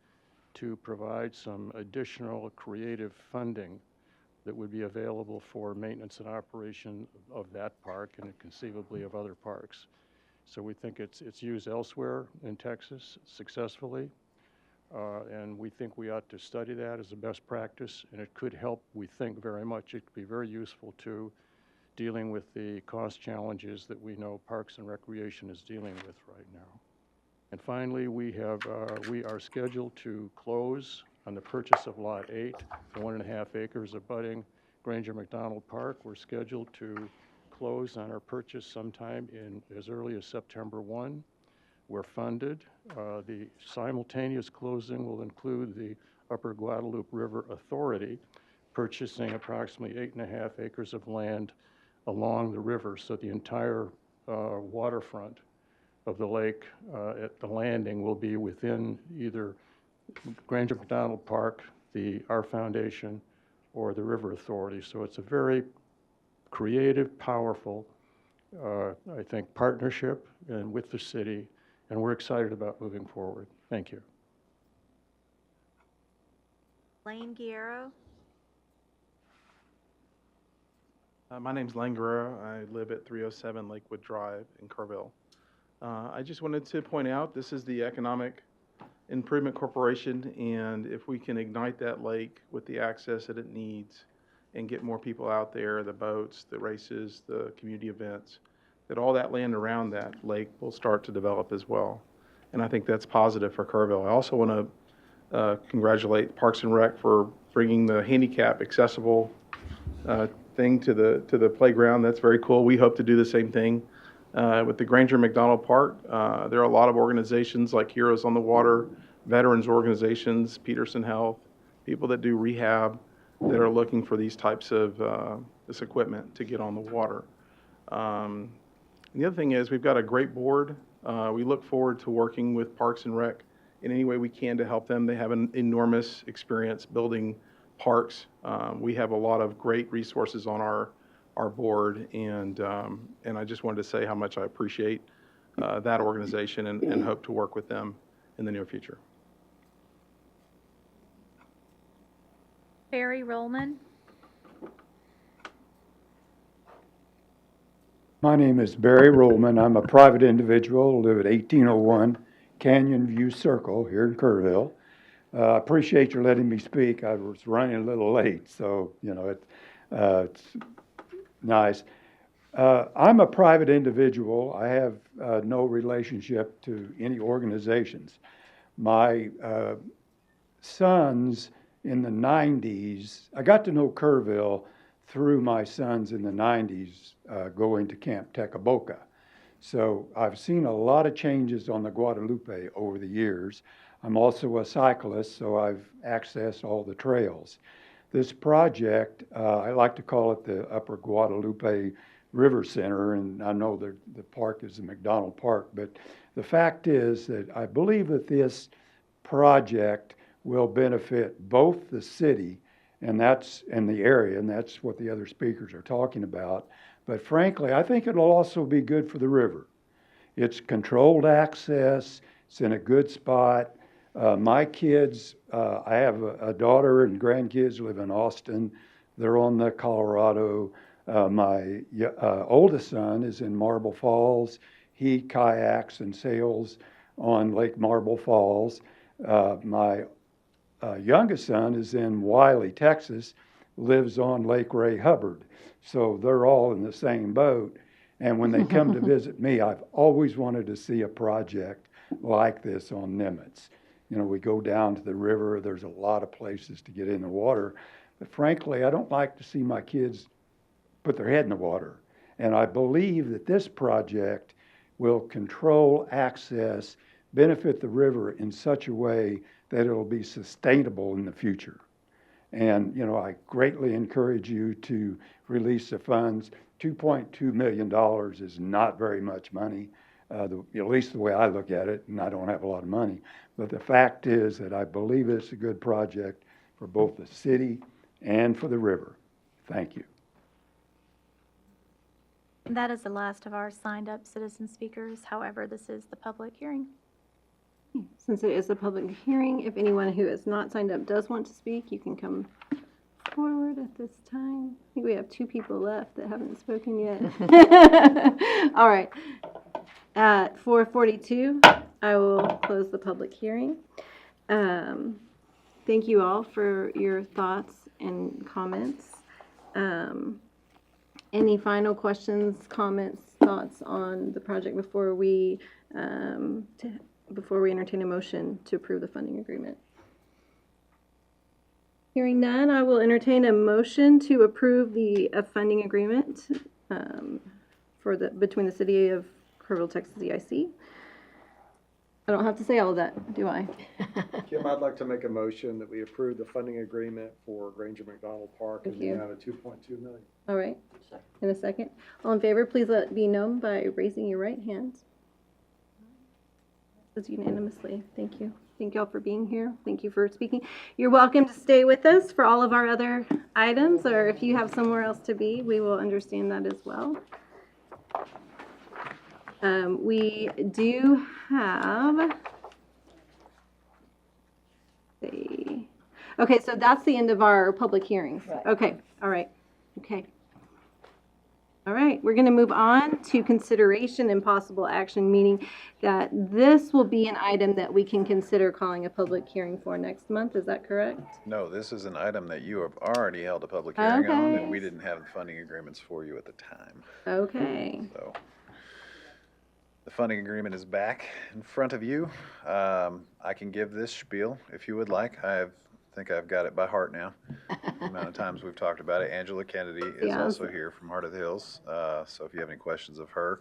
to provide some additional creative funding that would be available for maintenance and operation of that park and conceivably of other parks. So we think it's used elsewhere in Texas successfully, and we think we ought to study that as a best practice, and it could help, we think, very much. It could be very useful to dealing with the cost challenges that we know Parks and Recreation is dealing with right now. And finally, we are scheduled to close on the purchase of Lot 8, the 1.5 acres abutting Granger McDonald Park. We're scheduled to close on our purchase sometime in as early as September 1. We're funded. The simultaneous closing will include the Upper Guadalupe River Authority purchasing approximately 8.5 acres of land along the river, so the entire waterfront of the lake at the landing will be within either Granger McDonald Park, our foundation, or the River Authority. So it's a very creative, powerful, I think, partnership and with the city, and we're excited about moving forward. Thank you. Lane Guerrero. My name's Lane Guerrero. I live at 307 Lakewood Drive in Kerrville. I just wanted to point out this is the Economic Improvement Corporation, and if we can ignite that lake with the access that it needs and get more people out there, the boats, the races, the community events, that all that land around that lake will start to develop as well. And I think that's positive for Kerrville. I also want to congratulate Parks and Rec for bringing the handicap accessible thing to the playground. That's very cool. We hope to do the same thing with the Granger McDonald Park. There are a lot of organizations like Heroes on the Water, veterans organizations, Peterson Health, people that do rehab that are looking for these types of this equipment to get on the water. The other thing is we've got a great board. We look forward to working with Parks and Rec in any way we can to help them. They have an enormous experience building parks. We have a lot of great resources on our board, and I just wanted to say how much I appreciate that organization and hope to work with them in the near future. Barry Rollman. My name is Barry Rollman. I'm a private individual, live at 1801 Canyon View Circle here in Kerrville. I appreciate your letting me speak. I was running a little late, so, you know, it's nice. I'm a private individual. I have no relationship to any organizations. My sons in the 90s, I got to know Kerrville through my sons in the 90s going to Camp Tecumseh. So I've seen a lot of changes on the Guadalupe over the years. I'm also a cyclist, so I've accessed all the trails. This project, I like to call it the Upper Guadalupe River Center, and I know the park is the McDonald Park, but the fact is that I believe that this project will benefit both the city and the area, and that's what the other speakers are talking about. But frankly, I think it'll also be good for the river. It's controlled access, it's in a good spot. My kids, I have a daughter and grandkids live in Austin. They're on the Colorado. My oldest son is in Marble Falls. He kayaks and sails on Lake Marble Falls. My youngest son is in Wiley, Texas, lives on Lake Ray Hubbard. So they're all in the same boat. And when they come to visit me, I've always wanted to see a project like this on Nimitz. You know, we go down to the river, there's a lot of places to get in the water. But frankly, I don't like to see my kids put their head in the water. And I believe that this project will control access, benefit the river in such a way that it'll be sustainable in the future. And, you know, I greatly encourage you to release the funds. $2.2 million is not very much money, at least the way I look at it, and I don't have a lot of money. But the fact is that I believe it's a good project for both the city and for the river. Thank you. That is the last of our signed up citizen speakers. However, this is the public hearing. Since it is a public hearing, if anyone who has not signed up does want to speak, you can come forward at this time. I think we have 2 people left that haven't spoken yet. All right. At 4:42, I will close the public hearing. Thank you all for your thoughts and comments. Any final questions, comments, thoughts on the project before we entertain a motion to approve the funding agreement? Hearing none, I will entertain a motion to approve the funding agreement between the City of Kerrville, Texas EIC. I don't have to say all of that, do I? Kim, I'd like to make a motion that we approve the funding agreement for Granger McDonald Park in Thank the you. amount of $2.2 million. All right. In a second. All in favor, please let it be known by raising your right hand. It's unanimously. Thank you. Thank you all for being here. Thank you for speaking. You're welcome to stay with us for all of our other items, or if you have somewhere else to be, we will understand that as well. We do have, okay, so that's the end of our public hearings. Right. Okay, all right, okay. All right, we're going to move on to consideration and possible action, meaning that this will be an item that we can consider calling a public hearing for next month. Is that correct? No, this is an item that you have already held a public hearing on, Okay. and we didn't have the funding agreements for you at the time. Okay. So the funding agreement is back in front of you. I can give this spiel if you would like. I think I've got it by heart now. The amount of times we've talked about it. Angela Kennedy is Yeah. also here from Heart of the Hills. So if you have any questions of her,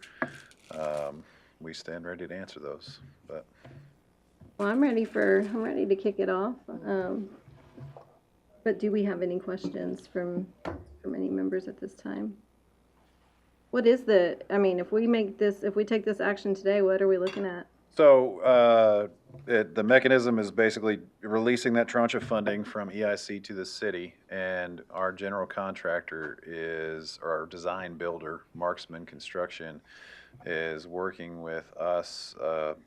we stand ready to answer those. But Well, I'm ready to kick it off. But do we have any questions from any members at this time? What is if we take this action today, what are we looking at? So the mechanism is basically releasing that tranche of funding from EIC to the city, and our general contractor or our design builder, Marksman Construction, is working with us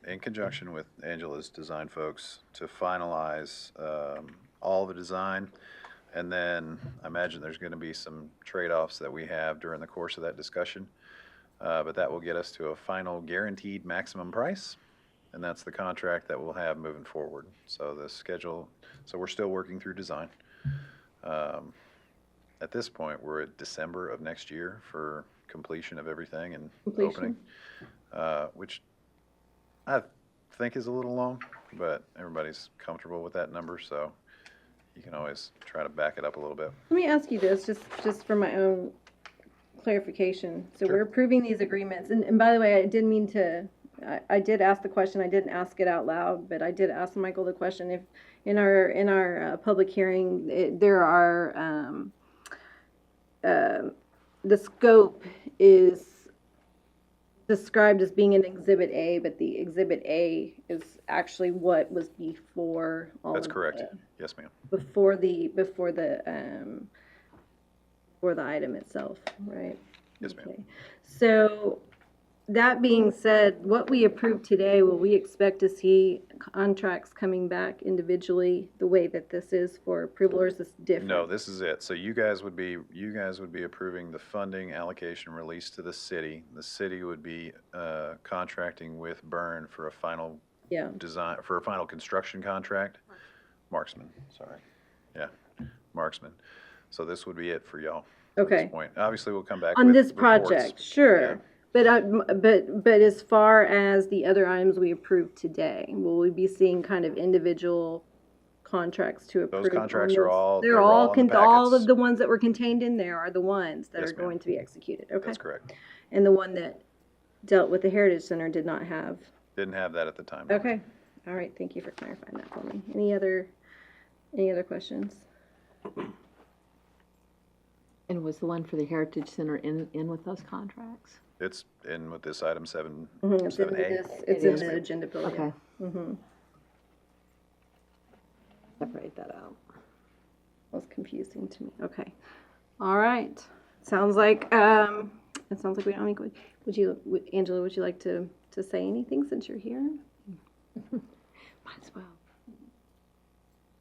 in conjunction with Angela's design folks to finalize all the design. And then I imagine there's going to be some trade-offs that we have during the course of that discussion. But that will get us to a final guaranteed maximum price. And that's the contract that we'll have moving forward. So we're still working through design. At this point, we're at December of next year for completion of everything and opening, which I think is a little long, but everybody's comfortable with that number. So you can always try to back it up a little bit. Let me ask you this, just for my own clarification. So Sure. we're approving these agreements, and by the way, I didn't mean to, I did ask the question, I didn't ask it out loud, but I did ask Michael the question, if in our public hearing, there are, the scope is described as being an Exhibit A, but the Exhibit A is actually what was before all That's of correct. the- Yes, ma'am. before the item itself, right? Yes, ma'am. Okay. So that being said, what we approved today, will we expect to see contracts coming back individually the way that this is for approval, or is this different? No, this is it. So you guys would be approving the funding allocation release to the city. The city would be contracting with Byrne for a final Yeah. design, for a final construction contract. Marksman, sorry. Yeah, Marksman. So this would be it for y'all at Okay. this point. Obviously, we'll come back On with this reports. project, sure. But as far as the other items we approved today, will we be seeing kind of individual contracts to approve. on contracts are this. all- They're they're all, all in the all packets. of the ones that were contained in there are the ones that Yes, are ma'am. going to be executed, okay? That's correct. And the one that dealt with the Heritage Center did not have. Didn't have that at the time. Okay, all right, thank you for clarifying that for me. Any other questions? And was the one for the Heritage Center in with those contracts? It's in with this item seven, It's in 7A. this, it's It in is. the agenda bill, yeah. Okay. Mm-hmm. Separate that out. Was confusing to me. Okay. All right. Sounds like we don't need, Angela, would you like to say anything since you're here? Might as well.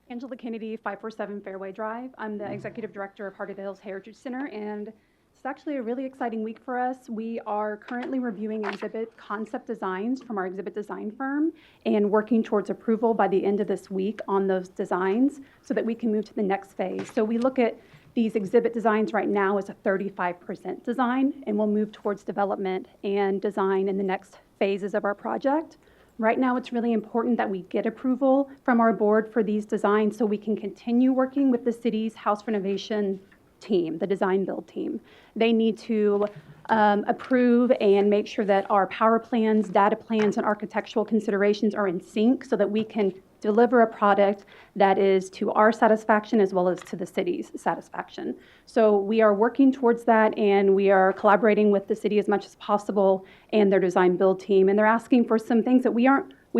Angela Kennedy, 547 Fairway Drive. I'm the Executive Director of Heart of the Hills Heritage Center, and it's actually a really exciting week for us. We are currently reviewing exhibit concept designs from our exhibit design firm and working towards approval by the end of this week on those designs so that we can move to the next phase. So we look at these exhibit designs right now as a 35% design, and we'll move towards development and design in the next phases of our project. Right now, it's really important that we get approval from our board for these designs so we can continue working with the city's house renovation team, the design build team. They need to approve and make sure that our power plans, data plans, and architectural considerations are in sync so that we can deliver a product that is to our satisfaction as well as to the city's satisfaction. So we are working towards that, and we are collaborating with the city as much as possible and their design build team. And they're asking for some things that we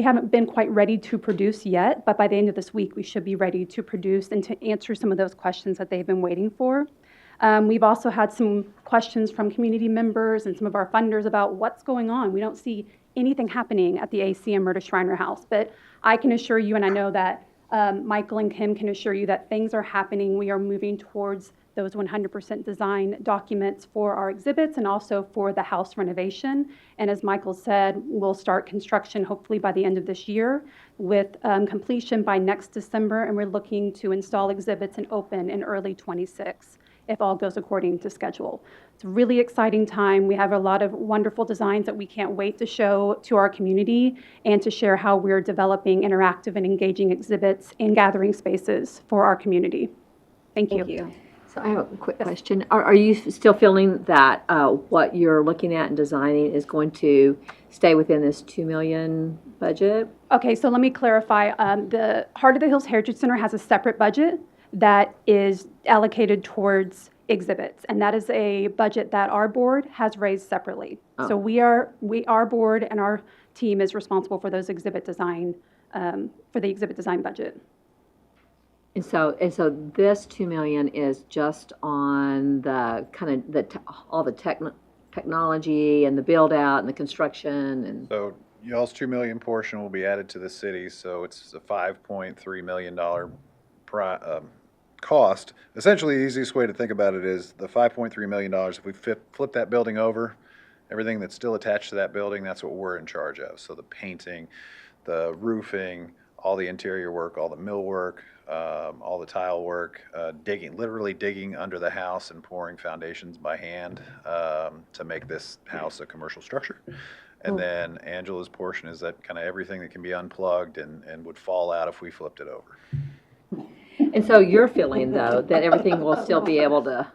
haven't been quite ready to produce yet, but by the end of this week, we should be ready to produce and to answer some of those questions that they've been waiting for. We've also had some questions from community members and some of our funders about what's going on. We don't see anything happening at the ACM Murda Shriner House, but I can assure you, and I know that Michael and Kim can assure you that things are happening. We are moving towards those 100% design documents for our exhibits and also for the house renovation. And as Michael said, we'll start construction hopefully by the end of this year with completion by next December, and we're looking to install exhibits and open in early 26 if all goes according to schedule. It's a really exciting time. We have a lot of wonderful designs that we can't wait to show to our community and to share how we're developing interactive and engaging exhibits and gathering spaces for our community. Thank you. So I have a quick question. Are you still feeling that what you're looking at and designing is going to stay within this $2 million budget? Okay, so let me clarify. The Heart of the Hills Heritage Center has a separate budget that is allocated towards exhibits, and that is a budget that our board has raised separately. So our board and our team is responsible for those exhibit design, for the exhibit design budget. And so this $2 million is just on the kind of all the technology and the build out and the construction and. So y'all's $2 million portion will be added to the city, so it's a $5.3 million cost. Essentially, the easiest way to think about it is the $5.3 million, if we flip that building over, everything that's still attached to that building, that's what we're in charge of. So the painting, the roofing, all the interior work, all the millwork, all the tile work, literally digging under the house and pouring foundations by hand to make this house a commercial structure. And then Angela's portion is that kind of everything that can be unplugged and would fall out if we flipped it over. And so you're feeling though that everything will still be able to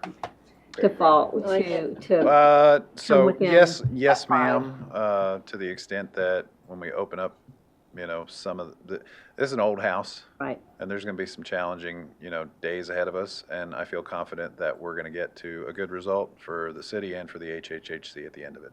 fall to So within yes, ma'am. To the extent that when we open up, some of this is an old house, right? And there's going to be some challenging, days ahead of us. And I feel confident that we're going to get to a good result for the city and for the HHHC at the end of it.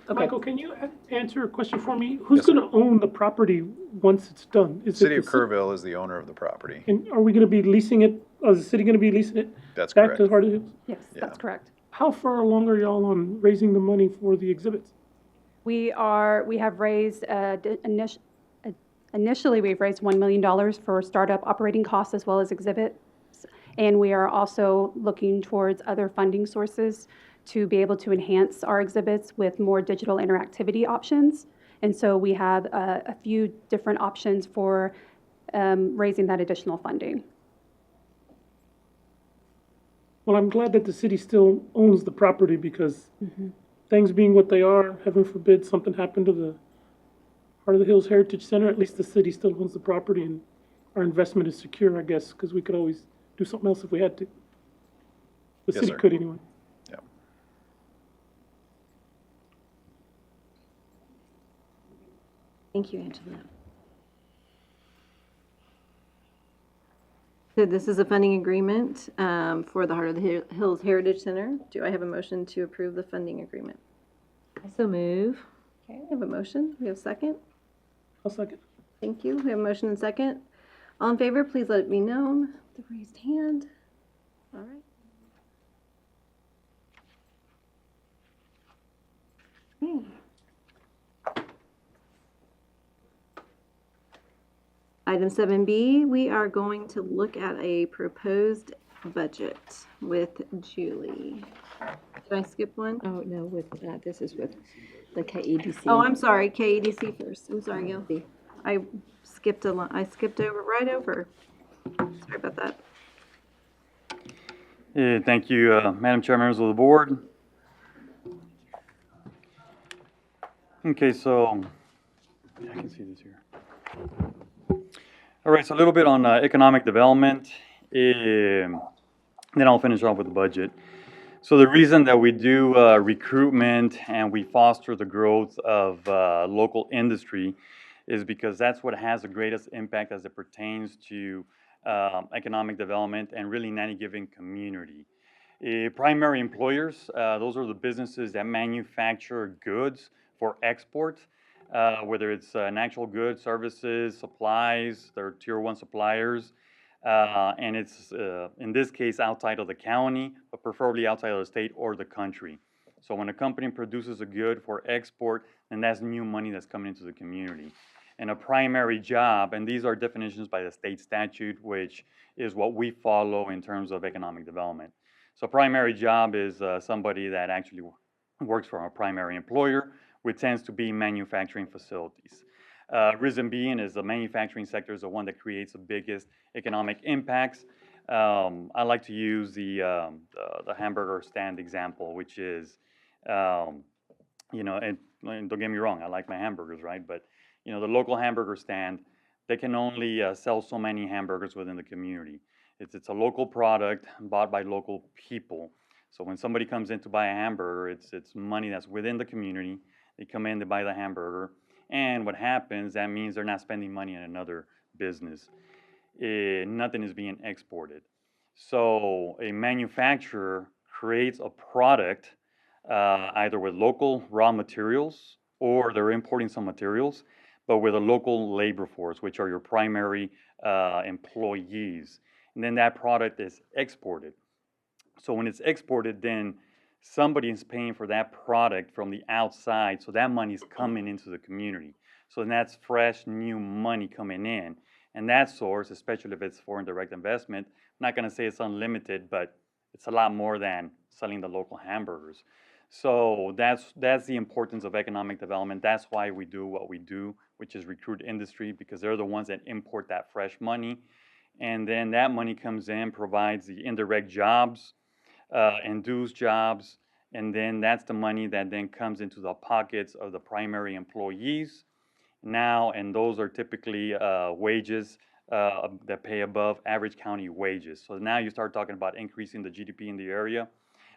Michael, can you answer a question for me? Who's going to own the property once it's done? Is City it of Kerrville is the owner of the property. And are we going to be leasing it? Is the city going to be leasing it That's back correct. to Heart of the Hills? Yes, that's correct. How far along are y'all on raising the money for the exhibits? We have raised, initially we've raised $1 million for startup operating costs as well as exhibits. And we are also looking towards other funding sources to be able to enhance our exhibits with more digital interactivity options. And so we have a few different options for raising that additional funding. Well, I'm glad that the city still owns the property because things being what they are, heaven forbid something happened to the Heart of the Hills Heritage Center, at least the city still owns the property and our investment is secure, I guess, because we could always do something else if we had to. The Yes, city sir. could anyway. Thank you, Angela. So this is a funding agreement for the Heart of the Hills Heritage Center. Do I have a motion to approve the funding agreement? I so move. Okay, I have a motion. We have a second. I'll second. Thank you. We have a motion and second. All in favor, please let it be known. The raised hand. All right. Okay. Item 7B, we are going to look at a proposed budget with Julie. Did I skip one? Oh, no, with, this is with the KEDC. Oh, I'm sorry, KEDC first. I'm sorry, Gil. I skipped I skipped right over. Sorry about that. Thank you, Madam Chair, members of the board. Okay, so, I can see this here. All right, so a little bit on economic development, then I'll finish off with the budget. So the reason that we do recruitment and we foster the growth of local industry is because that's what has the greatest impact as it pertains to economic development and really in any given community. Primary employers, those are the businesses that manufacture goods for export, whether it's natural goods, services, supplies, they're tier 1 suppliers. And it's, in this case, outside of the county, but preferably outside of the state or the country. So when a company produces a good for export, then that's new money that's coming into the community. And a primary job, and these are definitions by the state statute, which is what we follow in terms of economic development. So primary job is somebody that actually works for a primary employer, which tends to be manufacturing facilities. Reason being is the manufacturing sector is the one that creates the biggest economic impacts. I like to use the hamburger stand example, which is, you know, and don't get me wrong, I like my hamburgers, right? But, you know, the local hamburger stand, they can only sell so many hamburgers within the community. It's a local product bought by local people. So when somebody comes in to buy a hamburger, it's money that's within the community. They come in, they buy the hamburger. And what happens, that means they're not spending money in another business. Nothing is being exported. So a manufacturer creates a product either with local raw materials or they're importing some materials, but with a local labor force, which are your primary employees. And then that product is exported. So when it's exported, then somebody is paying for that product from the outside, so that money is coming into the community. So then that's fresh, new money coming in. And that source, especially if it's foreign direct investment, I'm not going to say it's unlimited, but it's a lot more than selling the local hamburgers. So that's the importance of economic development. That's why we do what we do, which is recruit industry, because they're the ones that import that fresh money. And then that money comes in, provides the indirect jobs, induced jobs, and then that's the money that then comes into the pockets of the primary employees now, and those are typically wages that pay above average county wages. So now you start talking about increasing the GDP in the area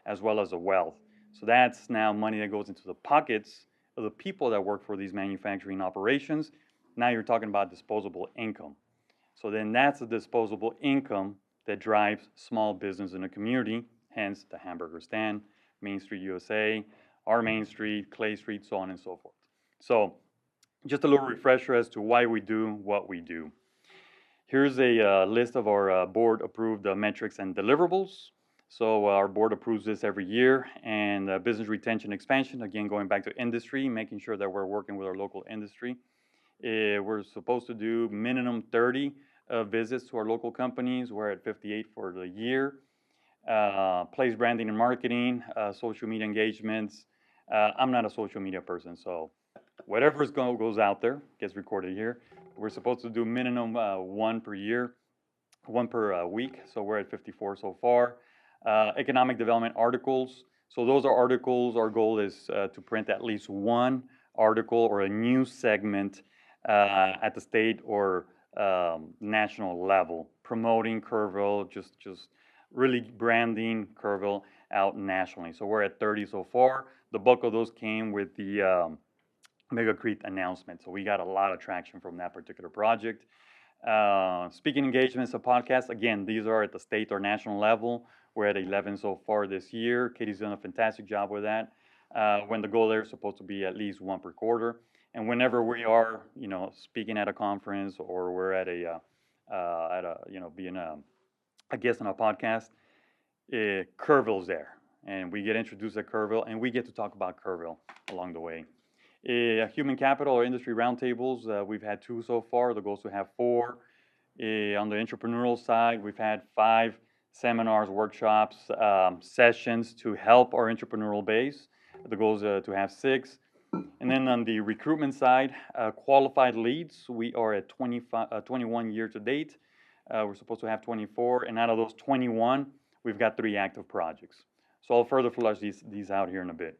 as well as the wealth. So that's now money that goes into the pockets of the people that work for these manufacturing operations. Now you're talking about disposable income. So then that's the disposable income that drives small business in the community, hence the hamburger stand, Main Street USA, our Main Street, Clay Street, so on and so forth. So just a little refresher as to why we do what we do. Here's a list of our board-approved metrics and deliverables. So our board approves this every year, and business retention expansion, again, going back to industry, making sure that we're working with our local industry. We're supposed to do minimum 30 visits to our local companies. We're at 58 for the year. Place branding and marketing, social media engagements. I'm not a social media person, so whatever goes out there gets recorded here. We're supposed to do minimum one per year, one per week, so we're at 54 so far. Economic development articles. So those are articles, our goal is to print at least one article or a news segment at the state or national level, promoting Kerrville, just really branding Kerrville out nationally. So we're at 30 so far. The bulk of those came with the Mega Creek announcement. So we got a lot of traction from that particular project. Speaking engagements of podcasts, again, these are at the state or national level. We're at 11 so far this year. Katie's done a fantastic job with that. When the goal there is supposed to be at least one per quarter. And whenever we are, speaking at a conference or we're at a being a guest on a podcast, Kerrville's there. And we get introduced at Kerrville, and we get to talk about Kerrville along the way. Human capital or industry roundtables, we've had 2 so far. The goal is to have 4. On the entrepreneurial side, we've had 5 seminars, workshops, sessions to help our entrepreneurial base. The goal is to have 6. And then on the recruitment side, qualified leads, we are at 21 year to date. We're supposed to have 24, and out of those 21, we've got 3 active projects. So I'll further flush these out here in a bit.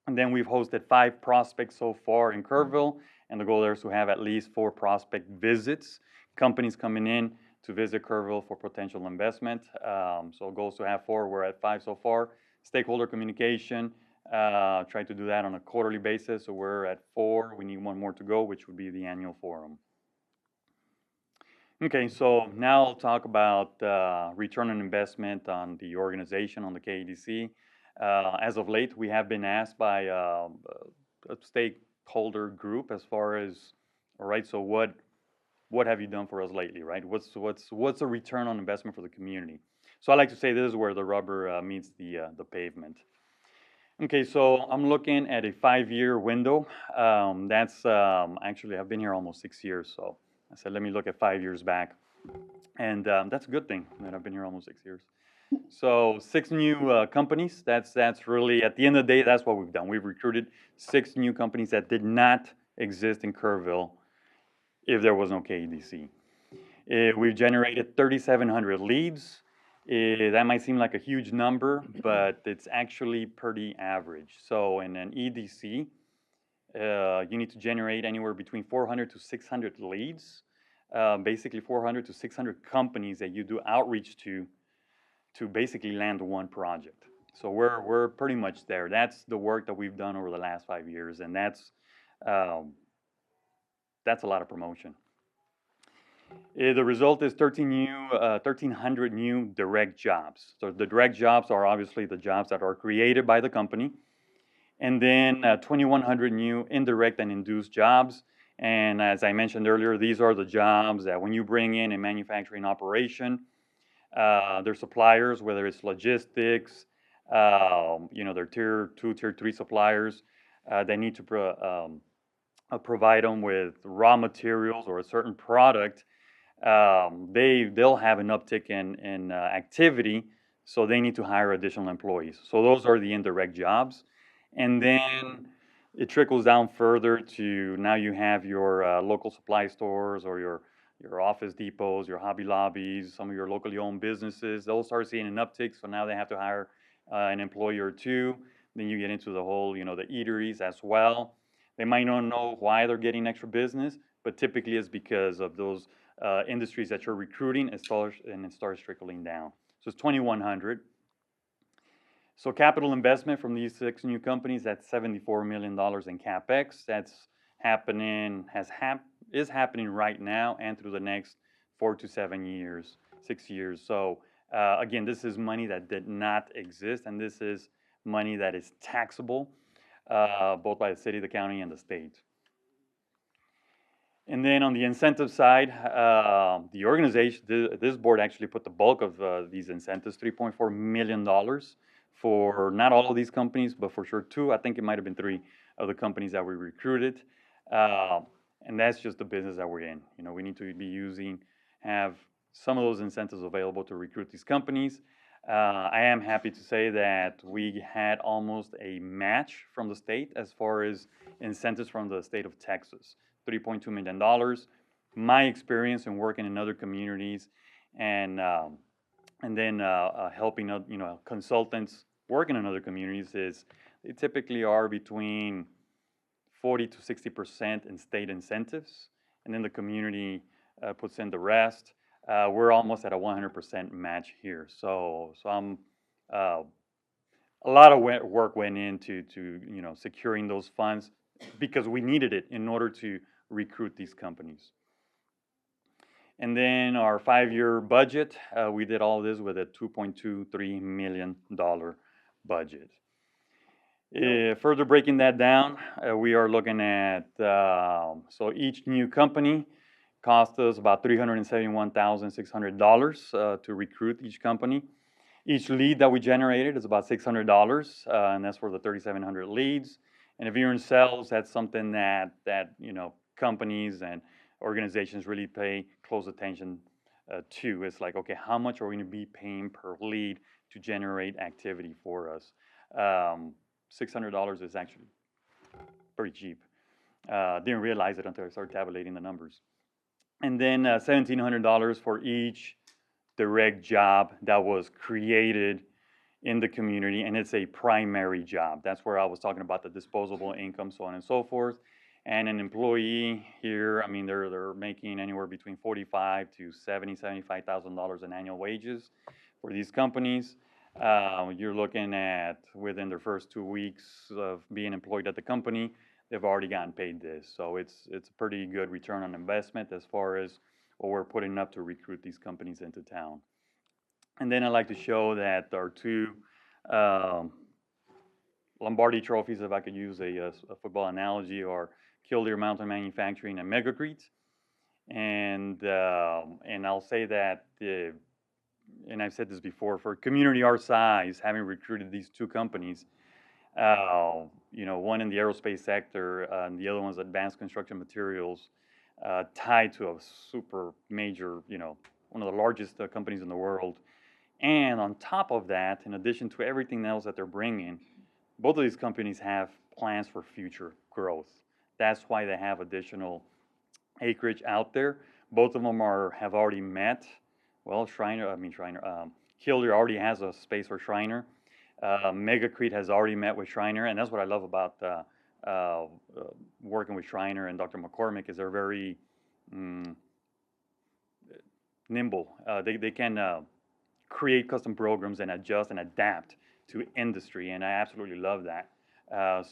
And then we've hosted 5 prospects so far in Kerrville, and the goal there is to have at least 4 prospect visits, companies coming in to visit Kerrville for potential investment. So goal is to have 4, we're at 5 so far. Stakeholder communication, try to do that on a quarterly basis, so we're at 4. We need 1 more to go, which would be the annual forum. Okay, so now I'll talk about return on investment on the organization, on the KEDC. As of late, we have been asked by a stakeholder group as far as, all right, so what have you done for us lately, right? What's a return on investment for the community? So I like to say this is where the rubber meets the pavement. Okay, so I'm looking at a 5-year window. That's actually, I've been here almost 6 years, so I said, let me look at 5 years back. And that's a good thing that I've been here almost 6 years. So 6 new companies, that's really, at the end of the day, that's what we've done. We've recruited 6 new companies that did not exist in Kerrville if there was no KEDC. We've generated 3,700 leads. That might seem like a huge number, but it's actually pretty average. So in an EDC, you need to generate anywhere between 400 to 600 leads, basically 400 to 600 companies that you do outreach to basically land 1 project. So we're pretty much there. That's the work that we've done over the last 5 years, and that's a lot of promotion. The result is 1,300 new direct jobs. So the direct jobs are obviously the jobs that are created by the company. And then 2,100 new indirect and induced jobs. And as I mentioned earlier, these are the jobs that when you bring in a manufacturing operation, their suppliers, whether it's logistics, their tier 2, tier 3 suppliers, they need to provide them with raw materials or a certain product. They'll have an uptick in activity, so they need to hire additional employees. So those are the indirect jobs. And then it trickles down further to now you have your local supply stores or your Office Depots, your Hobby Lobbies, some of your locally owned businesses. They'll start seeing an uptick, so now they have to hire an employee or 2. Then you get into the whole, the eateries as well. They might not know why they're getting extra business, but typically it's because of those industries that you're recruiting, and it starts trickling down. So it's 2,100. So capital investment from these 6 new companies, that's $74 million in CapEx. That's is happening right now and through the next 4 to 7 years, 6 years. So again, this is money that did not exist, and this is money that is taxable, both by the city, the county, and the state. And then on the incentive side, the organization, this board actually put the bulk of these incentives, $3.4 million for not all of these companies, but for sure 2, I think it might have been 3 of the companies that we recruited. And that's just the business that we're in. We need to be have some of those incentives available to recruit these companies. I am happy to say that we had almost a match from the state as far as incentives from the state of Texas, $3.2 million. My experience in working in other communities and then helping consultants working in other communities is they typically are between 40 to 60% in state incentives, and then the community puts in the rest. We're almost at a 100% match here. So I'm a lot of work went into securing those funds because we needed it in order to recruit these companies. And then our 5-year budget, we did all this with a $2.23 million budget. Further breaking that down, we are looking at, so each new company cost us about $371,600 to recruit each company. Each lead that we generated is about $600, and that's for the 3,700 leads. And if you're in sales, that's something that companies and organizations really pay close attention to. It's like, okay, how much are we going to be paying per lead to generate activity for us? $600 is actually pretty cheap. Didn't realize it until I started tabulating the numbers. And then $1,700 for each direct job that was created in the community, and it's a primary job. That's where I was talking about the disposable income, so on and so forth. And an employee here, I mean, they're making anywhere between $45,000 to $75,000 in annual wages for these companies. You're looking at within their first 2 weeks of being employed at the company, they've already gotten paid this. So it's a pretty good return on investment as far as what we're putting up to recruit these companies into town. And then I'd like to show that our 2 Lombardi trophies, if I could use a football analogy, are Killdeer Mountain Manufacturing and Megacrete. And I'll say that, and I've said this before, for a community our size, having recruited these 2 companies, one in the aerospace sector, and the other one's advanced construction materials, tied to a super major, one of the largest companies in the world. And on top of that, in addition to everything else that they're bringing, both of these companies have plans for future growth. That's why they have additional acreage out there. Both of them have already met. Well, Killdeer already has a space for Shriner. Megacrete has already met with Shriner, and that's what I love about working with Shriner and Dr. McCormick is they're very nimble. They can create custom programs and adjust and adapt to industry, and I absolutely love that.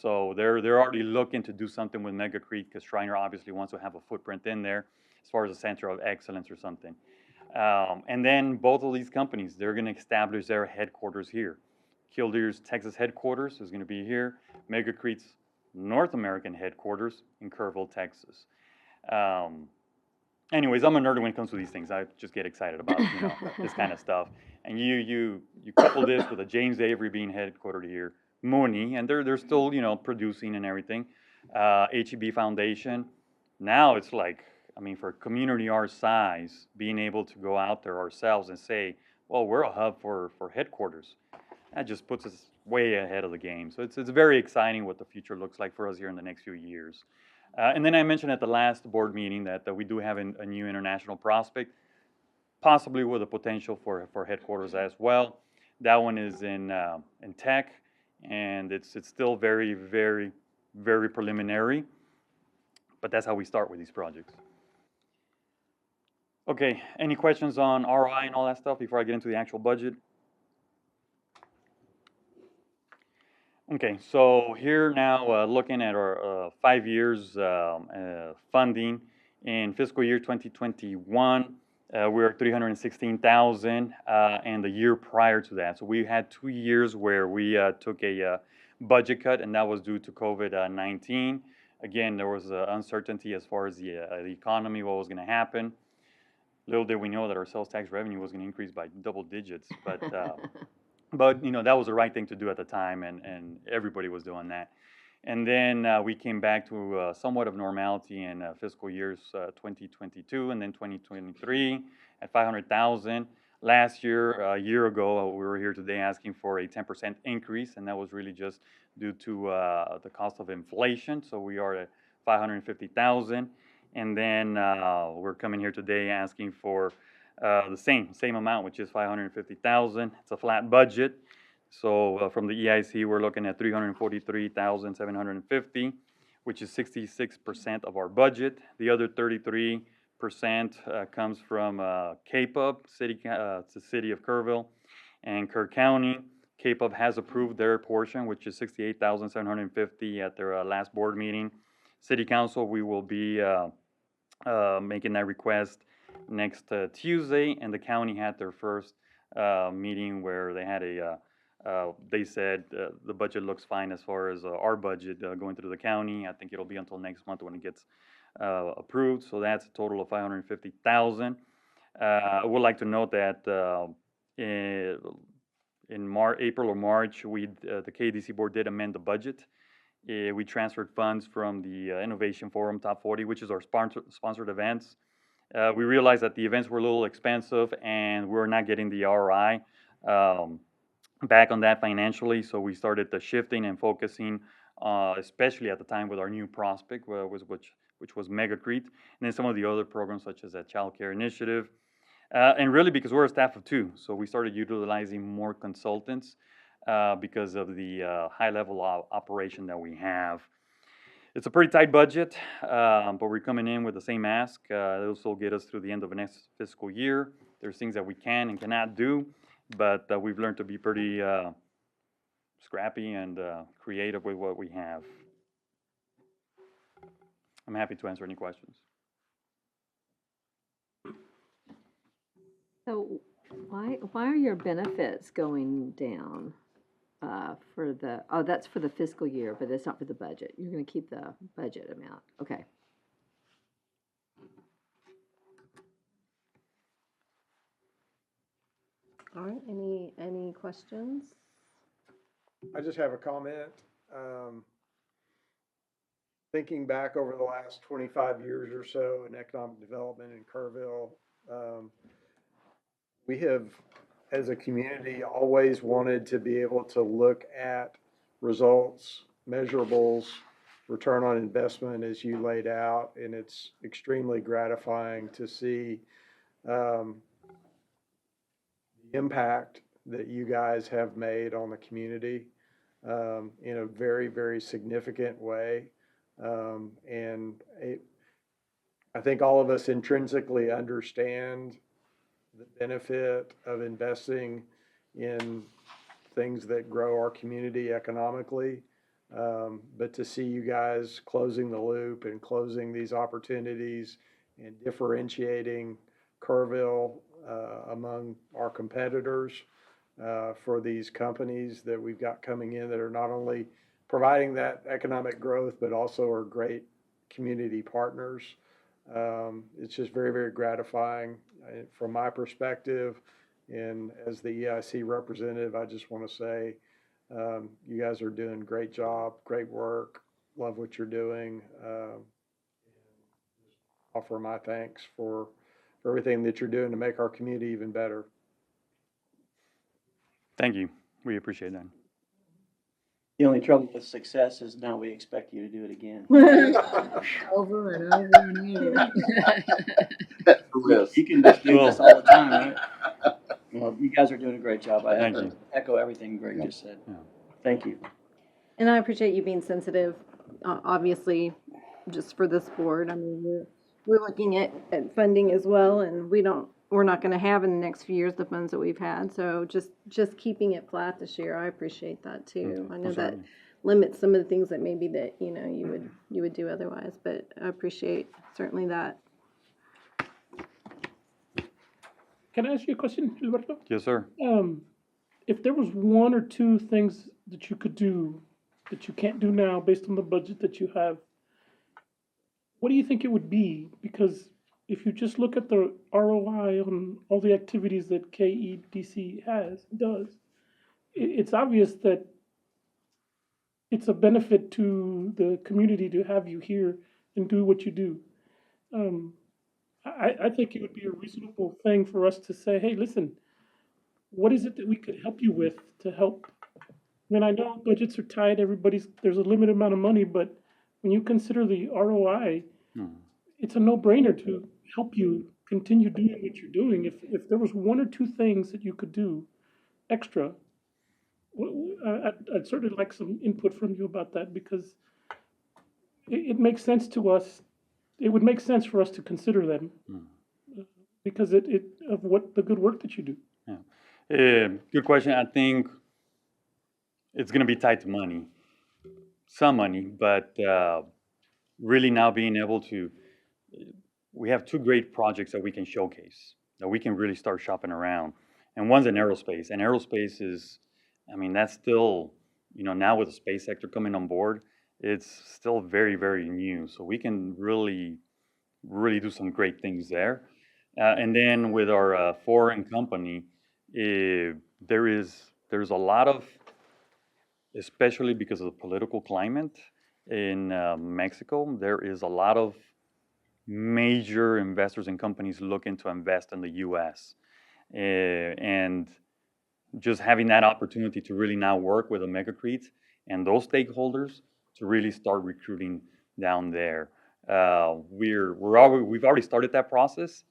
So they're already looking to do something with Megacrete because Shriner obviously wants to have a footprint in there as far as a center of excellence or something. And then both of these companies, they're going to establish their headquarters here. Killdeer's Texas headquarters is going to be here. Megacrete's North American headquarters in Kerrville, Texas. Anyways, I'm a nerd when it comes to these things. I just get excited about this kind of stuff. And you couple this with a James Avery being headquartered here, Mooney, and they're still producing and everything. HEB Foundation. Now it's like, I mean, for a community our size, being able to go out there ourselves and say, well, we're a hub for headquarters. That just puts us way ahead of the game. So it's very exciting what the future looks like for us here in the next few years. And then I mentioned at the last board meeting that we do have a new international prospect, possibly with a potential for headquarters as well. That one is in tech, and it's still very, very, very preliminary. But that's how we start with these projects. Okay, any questions on ROI and all that stuff before I get into the actual budget? Okay, so here now looking at our 5 years funding in fiscal year 2021, we're at $316,000, and the year prior to that. So we had 2 years where we took a budget cut, and that was due to COVID-19. Again, there was uncertainty as far as the economy, what was going to happen. Little did we know that our sales tax revenue was going to increase by double digits, but that was the right thing to do at the time, and everybody was doing that. And then we came back to somewhat of normality in fiscal years 2022 and then 2023 at $500,000. Last year, a year ago, we were here today asking for a 10% increase, and that was really just due to the cost of inflation. So we are at $550,000. And then we're coming here today asking for the same amount, which is $550,000. It's a flat budget. So from the EIC, we're looking at $343,750. which is 66% of our budget. The other 33% comes from KPUB, it's the city of Kerrville, and Kerr County. KPUB has approved their portion, which is $68,750 at their last board meeting. City Council, we will be making that request next Tuesday, and the county had their first meeting where they had they said the budget looks fine as far as our budget going through the county. I think it'll be until next month when it gets approved, so that's a total of $550,000. I would like to note that in April or March, the KDC board did amend the budget. We transferred funds from the Innovation Forum Top 40, which is our sponsored events. We realized that the events were a little expensive and we were not getting the ROI back on that financially, so we started the shifting and focusing, especially at the time with our new prospect, which was Megacrete, and then some of the other programs such as that Child Care Initiative. And really because we're a staff of 2, so we started utilizing more consultants because of the high-level operation that we have. It's a pretty tight budget, but we're coming in with the same ask. This will get us through the end of the next fiscal year. There's things that we can and cannot do, but we've learned to be pretty scrappy and creative with what we have. I'm happy to answer any questions. So why are your benefits going down for the, oh, that's for the fiscal year, but that's not for the budget. You're going to keep the budget amount. Okay. All right, any questions? I just have a comment. Thinking back over the last 25 years or so in economic development in Kerrville, we have, as a community, always wanted to be able to look at results, measurables, return on investment as you laid out, and it's extremely gratifying to see the impact that you guys have made on the community in a very, very significant way. I think all of us intrinsically understand the benefit of investing in things that grow our community economically. But to see you guys closing the loop and closing these opportunities and differentiating Kerrville among our competitors for these companies that we've got coming in that are not only providing that economic growth, but also are great community partners. It's just very, very gratifying from my perspective. And as the EIC representative, I just want to say you guys are doing a great job, great work, love what you're doing. Offer my thanks for everything that you're doing to make our community even better. Thank you. We appreciate that. The only trouble with success is now we expect you to do it again. Over and over and over. You can just do this all the time, right? Well, you guys are doing a great job. I have to echo everything Greg just said. Yeah. Thank you. And I appreciate you being sensitive, obviously, just for this board. I mean, we're looking at funding as well, and we're not going to have in the next few years the funds that we've had. So just keeping it flat this year, I appreciate that too. I know that limits some of the things that maybe that you would do otherwise, but I appreciate certainly that. Can I ask you a question, Gilberto? Yes, sir. If there was 1 or 2 things that you could do that you can't do now based on the budget that you have, what do you think it would be? Because if you just look at the ROI on all the activities that KEDC does, it's obvious that it's a benefit to the community to have you here and do what you do. I think it would be a reasonable thing for us to say, hey, listen, what is it that we could help you with to help? I mean, I know budgets are tight, there's a limited amount of money, but when you consider the ROI, it's a no-brainer to help you continue doing what you're doing. If there was 1 or 2 things that you could do extra, I'd certainly like some input from you about that, because it makes sense to us, it would make sense for us to consider them because of what, the good work that you do. Good question. I think it's going to be tied to money, some money, but really now being able to, we have two great projects that we can showcase, that we can really start shopping around. And one's in aerospace, and aerospace is, I mean, that's still, you know, now with the space sector coming on board, it's still very, very new. So we can really do some great things there. And then with our foreign company, there's a lot of, especially because of the political climate in Mexico, there is a lot of major investors and companies looking to invest in the U.S. And just having that opportunity to really now work with the MegaCREIT and those stakeholders to really start recruiting down there. We've already started that process,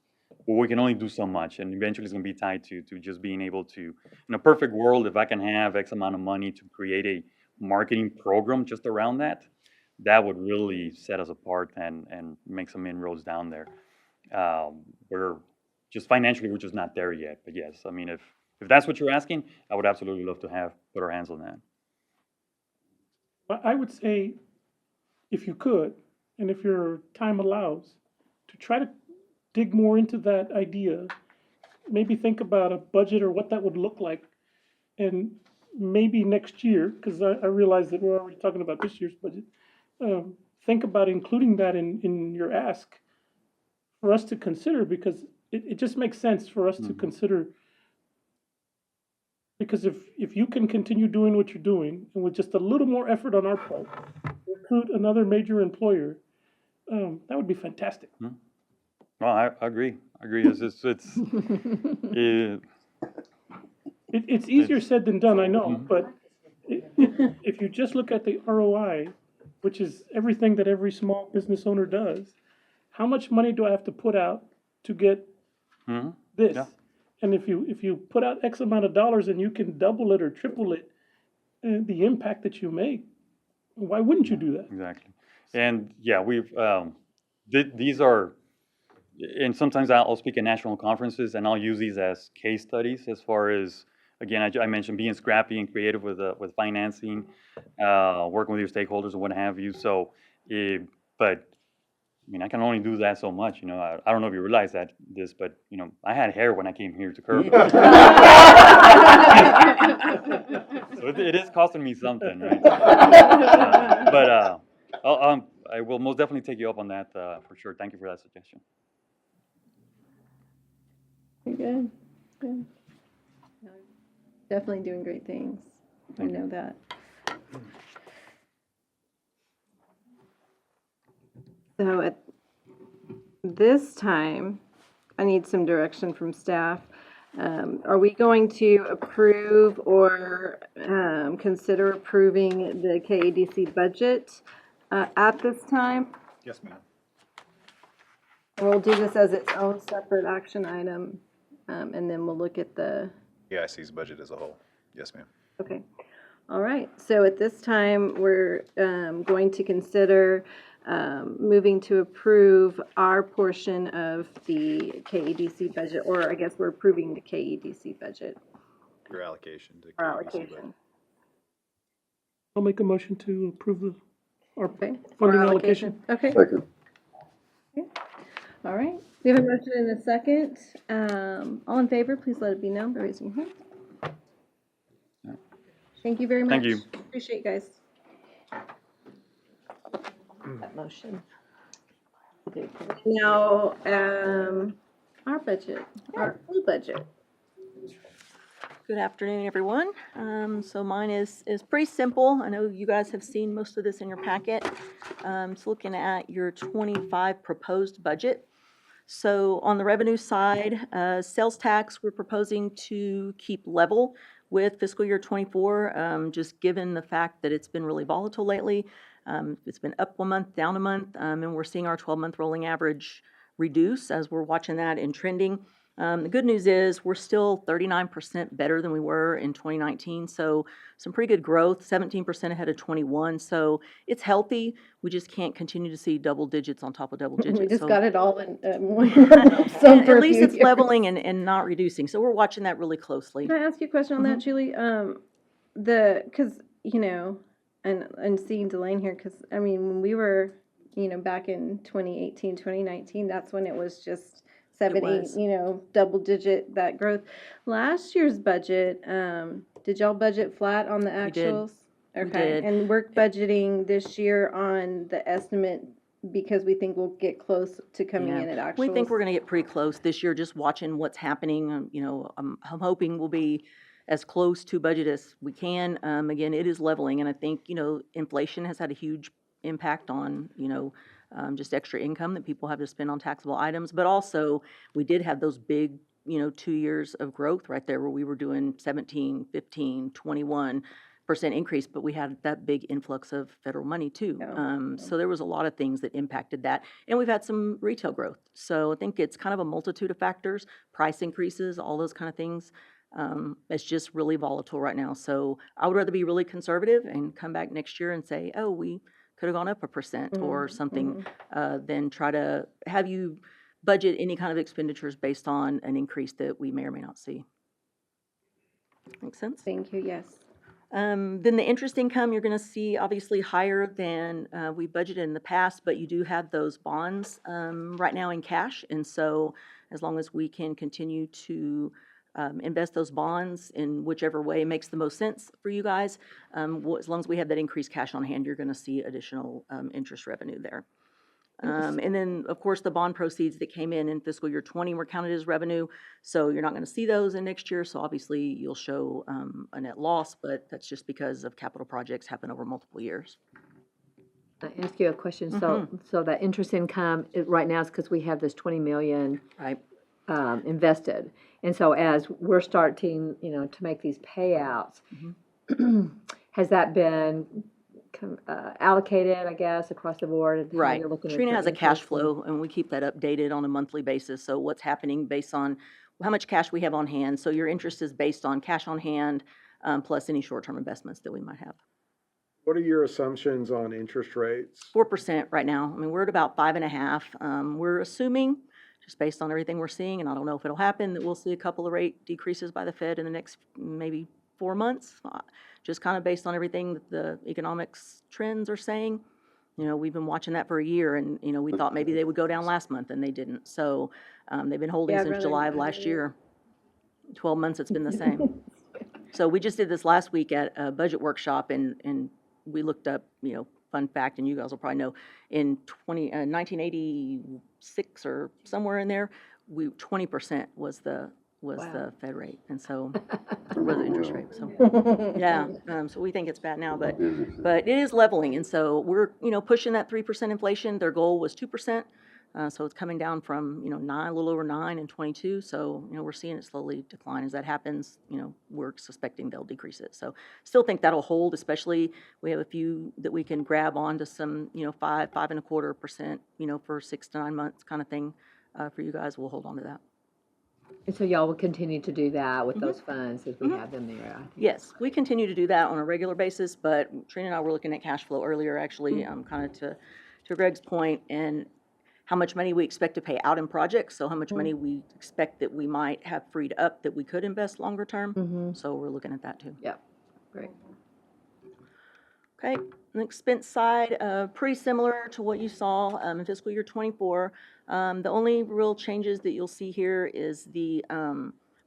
but we can only do so much, and eventually it's going to be tied to just being able to, in a perfect world, if I can have X amount of money to create a marketing program just around that, that would really set us apart and make some inroads down there. We're just financially, we're just not there yet, but yes, I mean, if that's what you're asking, I would absolutely love to put our hands on that. I would say, if you could, and if your time allows, to try to dig more into that idea, maybe think about a budget or what that would look like, and maybe next year, because I realize that we're already talking about this year's budget, think about including that in your ask for us to consider, because it just makes sense for us to consider. Because if you can continue doing what you're doing, and with just a little more effort on our part, recruit another major employer, that would be fantastic. Well, I agree. It's easier said than done, I know, but if you just look at the ROI, which is everything that every small business owner does, how much money do I have to put out to get this? Yeah. And if you put out X amount of dollars and you can double it or triple it, the impact that you make, why wouldn't you do that? Exactly. And yeah, we've these are, and sometimes I'll speak at national conferences and I'll use these as case studies as far as, again, I mentioned being scrappy and creative with financing, working with your stakeholders and what have you. So, but I mean, I can only do that so much, you know. I don't know if you realize this, but you know, I had hair when I came here to Kerrville. So it is costing me something, right? But I will most definitely take you up on that for sure. Thank you for that suggestion. Good. Definitely doing great things. I know that. So at this time, I need some direction from staff. Are we going to approve or consider approving the KEDC budget at this time? Yes, ma'am. And we'll do this as its own separate action item, and then we'll look at the... EIC's budget as a whole. Yes, ma'am. Okay. All right. So at this time, we're going to consider moving to approve our portion of the KEDC budget, or I guess we're approving the KEDC budget. Your allocation to Our KEDC allocation. budget. I'll make a motion to approve our Okay. funding Our allocation. Okay. Second. Okay. All right. We have a motion and a second. All in favor, please let it be known by raising your hand. Thank you very much. Thank you. Appreciate you guys. That motion. Now, our budget, our full budget. Good afternoon, everyone. So mine is pretty simple. I know you guys have seen most of this in your packet. So looking at your 25 proposed budget. So on the revenue side, sales tax, we're proposing to keep level with fiscal year 24, just given the fact that it's been really volatile lately. It's been up 1 month, down a month, and we're seeing our 12-month rolling average reduce as we're watching that and trending. The good news is we're still 39% better than we were in 2019, so some pretty good growth, 17% ahead of 21. So it's healthy. We just can't continue to see double digits on top of double digits. We just So- got it all in And at least it's leveling and not reducing. So we're watching that really closely. Can I ask you a question on that, Julie? Because, and seeing Delane here, because, I mean, when we were, back in 2018, 2019, that's when it was just 7, 8, was. double digit, that growth. Last year's budget, did y'all budget flat on the We did. actuals? We Okay, did. and we're budgeting this year on the estimate because we think we'll get close to coming in at actuals. We think we're going to get pretty close this year, just watching what's happening. I'm hoping we'll be as close to budget as we can. Again, it is leveling, and I think, inflation has had a huge impact on, just extra income that people have to spend on taxable items. But also, we did have those big, 2 years of growth right there where we were doing 17, 15, 21% increase, but we had that big influx of federal money too. So there was a lot of things that impacted that. And we've had some retail growth. So I think it's kind of a multitude of factors, price increases, all those kind of things. It's just really volatile right now. So I would rather be really conservative and come back next year and say, oh, we could have gone up 1% or something, than try to have you budget any kind of expenditures based on an increase that we may or may not see. Make sense? Thank you, yes. Then the interest income, you're going to see obviously higher than we budgeted in the past, but you do have those bonds right now in cash. And so as long as we can continue to invest those bonds in whichever way makes the most sense for you guys, as long as we have that increased cash on hand, you're going to see additional interest revenue there. And then, of course, the bond proceeds that came in fiscal year 20 were counted as revenue, so you're not going to see those in next year. So obviously, you'll show a net loss, but that's just because of capital projects happen over multiple years. I ask you a question. So that interest income right now is because we have this 20 million invested, and so as we're starting, to make these payouts, has that been allocated, I guess, across the board? And how Right. you're looking at Trina the has a cash interest flow, and we keep that updated on a monthly basis. So what's happening based on how much cash we have on hand. So your interest is based on cash on hand plus any short-term investments that we might have. What are your assumptions on interest rates? 4% right now. I mean, we're at about 5.5. We're assuming, just based on everything we're seeing, and I don't know if it'll happen, that we'll see a couple of rate decreases by the Fed in the next maybe 4 months, just kind of based on everything that the economics trends are saying. We've been watching that for a year, and, we thought maybe they would go down last month, and they didn't. So they've been holding Yeah, since really, July of last year. 12 months, it's been the same. So we just did this last week at a budget workshop, and we looked up, fun fact, and you guys will probably know, in 1986 or somewhere in there, 20% was the Fed rate, and so was the interest rate. So yeah, so we think it's bad now, but it is leveling, and so we're pushing that 3% inflation. Their goal was 2%. So it's coming down from, 9, a little over 9 in 22. So, we're seeing it slowly decline. As that happens, we're suspecting they'll decrease it. So still think that'll hold, especially we have a few that we can grab onto some, 5.25%, for 6 to 9 months kind of thing for you guys. We'll hold on to that. And so y'all will continue to do that with those funds as we have them there? I think. Yes, we continue to do that on a regular basis, but Trina and I were looking at cash flow earlier, actually, kind of to Greg's point, and how much money we expect to pay out in projects, so how much money we expect that we might have freed up that we could invest longer term. So we're looking at that too. Yeah, great. Okay, on the expense side, pretty similar to what you saw in fiscal year 24. The only real changes that you'll see here is the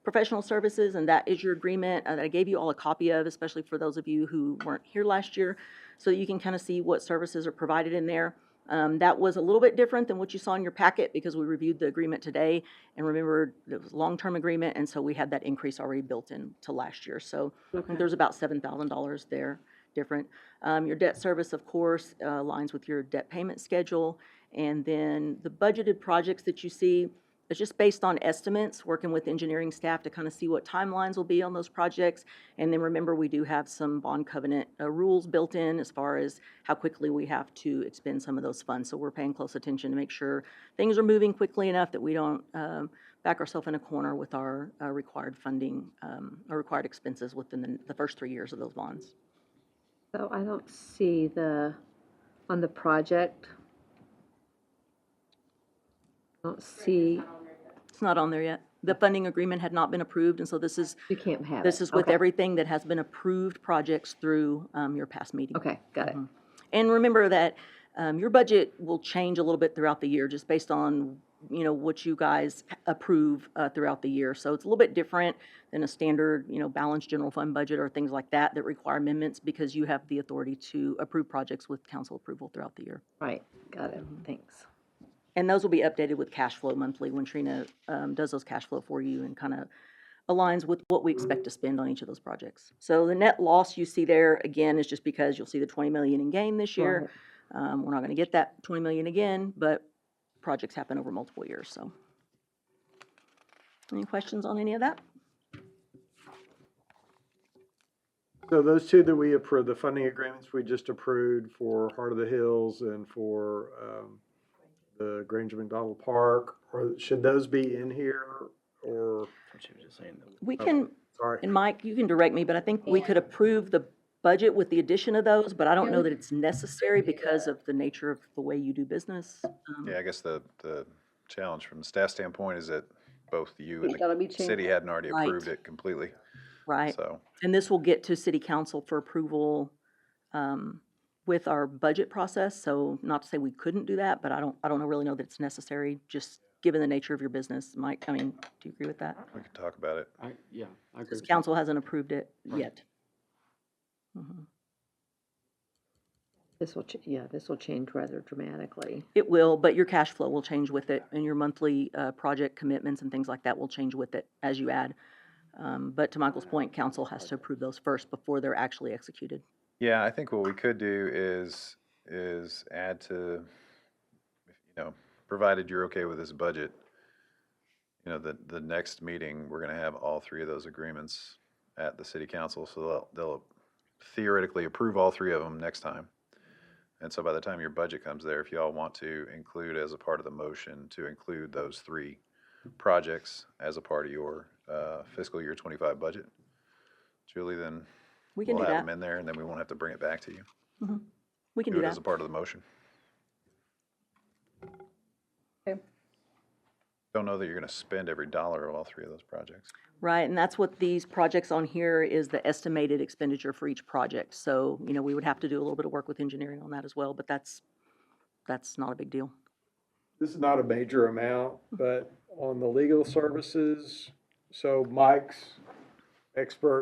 professional services, and that is your agreement that I gave you all a copy of, especially for those of you who weren't here last year, so you can kind of see what services are provided in there. That was a little bit different than what you saw in your packet because we reviewed the agreement today, and remember it was a long-term agreement, and so we had that increase already built in to last year. So I think there's about $7,000 there different. Your debt service, of course, aligns with your debt payment schedule, and then the budgeted projects that you see, It's just based on estimates, working with engineering staff to kind of see what timelines will be on those projects. And then remember, we do have some bond covenant rules built in as far as how quickly we have to expend some of those funds. So we're paying close attention to make sure things are moving quickly enough that we don't back ourselves in a corner with our required funding, or required expenses within the first 3 years of those bonds. So I don't see on the project, I don't see, It's not on there yet. The funding agreement had not been approved, and so this is. you can't have it. This is with Okay. everything that has been approved projects through your past meeting. Okay, got it. And remember that your budget will change a little bit throughout the year, just based on, what you guys approve throughout the year. So it's a little bit different than a standard, balanced general fund budget or things like that that require amendments, because you have the authority to approve projects with council approval throughout the year. Right, got it, thanks. And those will be updated with cash flow monthly when Trina does those cash flow for you and kind of aligns with what we expect to spend on each of those projects. So the net loss you see there, again, is just because you'll see the 20 million in gain this year. We're not going to get that 20 million again, but projects happen over multiple years, so. Any questions on any of that? So those two that we approved, the funding agreements we just approved for Heart of the Hills and for the Granger McDonald Park, or should those be in here, or? We can, Sorry. and Mike, you can direct me, but I think we could approve the budget with the addition of those, but I don't know that it's necessary because of the nature of the way you do business. Yeah, I guess the challenge from the staff standpoint is that both you and It's gotta be the changed. city hadn't already Right. approved it completely. Right. So, And this will get to city council for approval with our budget process. So not to say we couldn't do that, but I don't really know that it's necessary, just given the nature of your business. Mike, I mean, do you agree with that? we could talk about it. I agree. Because council hasn't approved it yet. This will, this will change rather dramatically. It will, but your cash flow will change with it, and your monthly project commitments and things like that will change with it as you add. But to Michael's point, council has to approve those first before they're actually executed. Yeah, I think what we could do is add to, provided you're okay with this budget, the next meeting, we're gonna have all three of those agreements at the city council, so they'll theoretically approve all three of them next time. And so by the time your budget comes there, if y'all want to include as a part of the motion to include those three projects as a part of your fiscal year 25 budget, Julie, then We can we'll do have that. them in there, and then we won't have to bring it back to you. We can do it as that. a part of the motion. Okay. Don't know that you're gonna spend every dollar of all three of those projects. Right, and that's what these projects on here is, the estimated expenditure for each project. So, we would have to do a little bit of work with engineering on that as well, but that's not a big deal. This is not a major amount, but on the legal services, so Mike's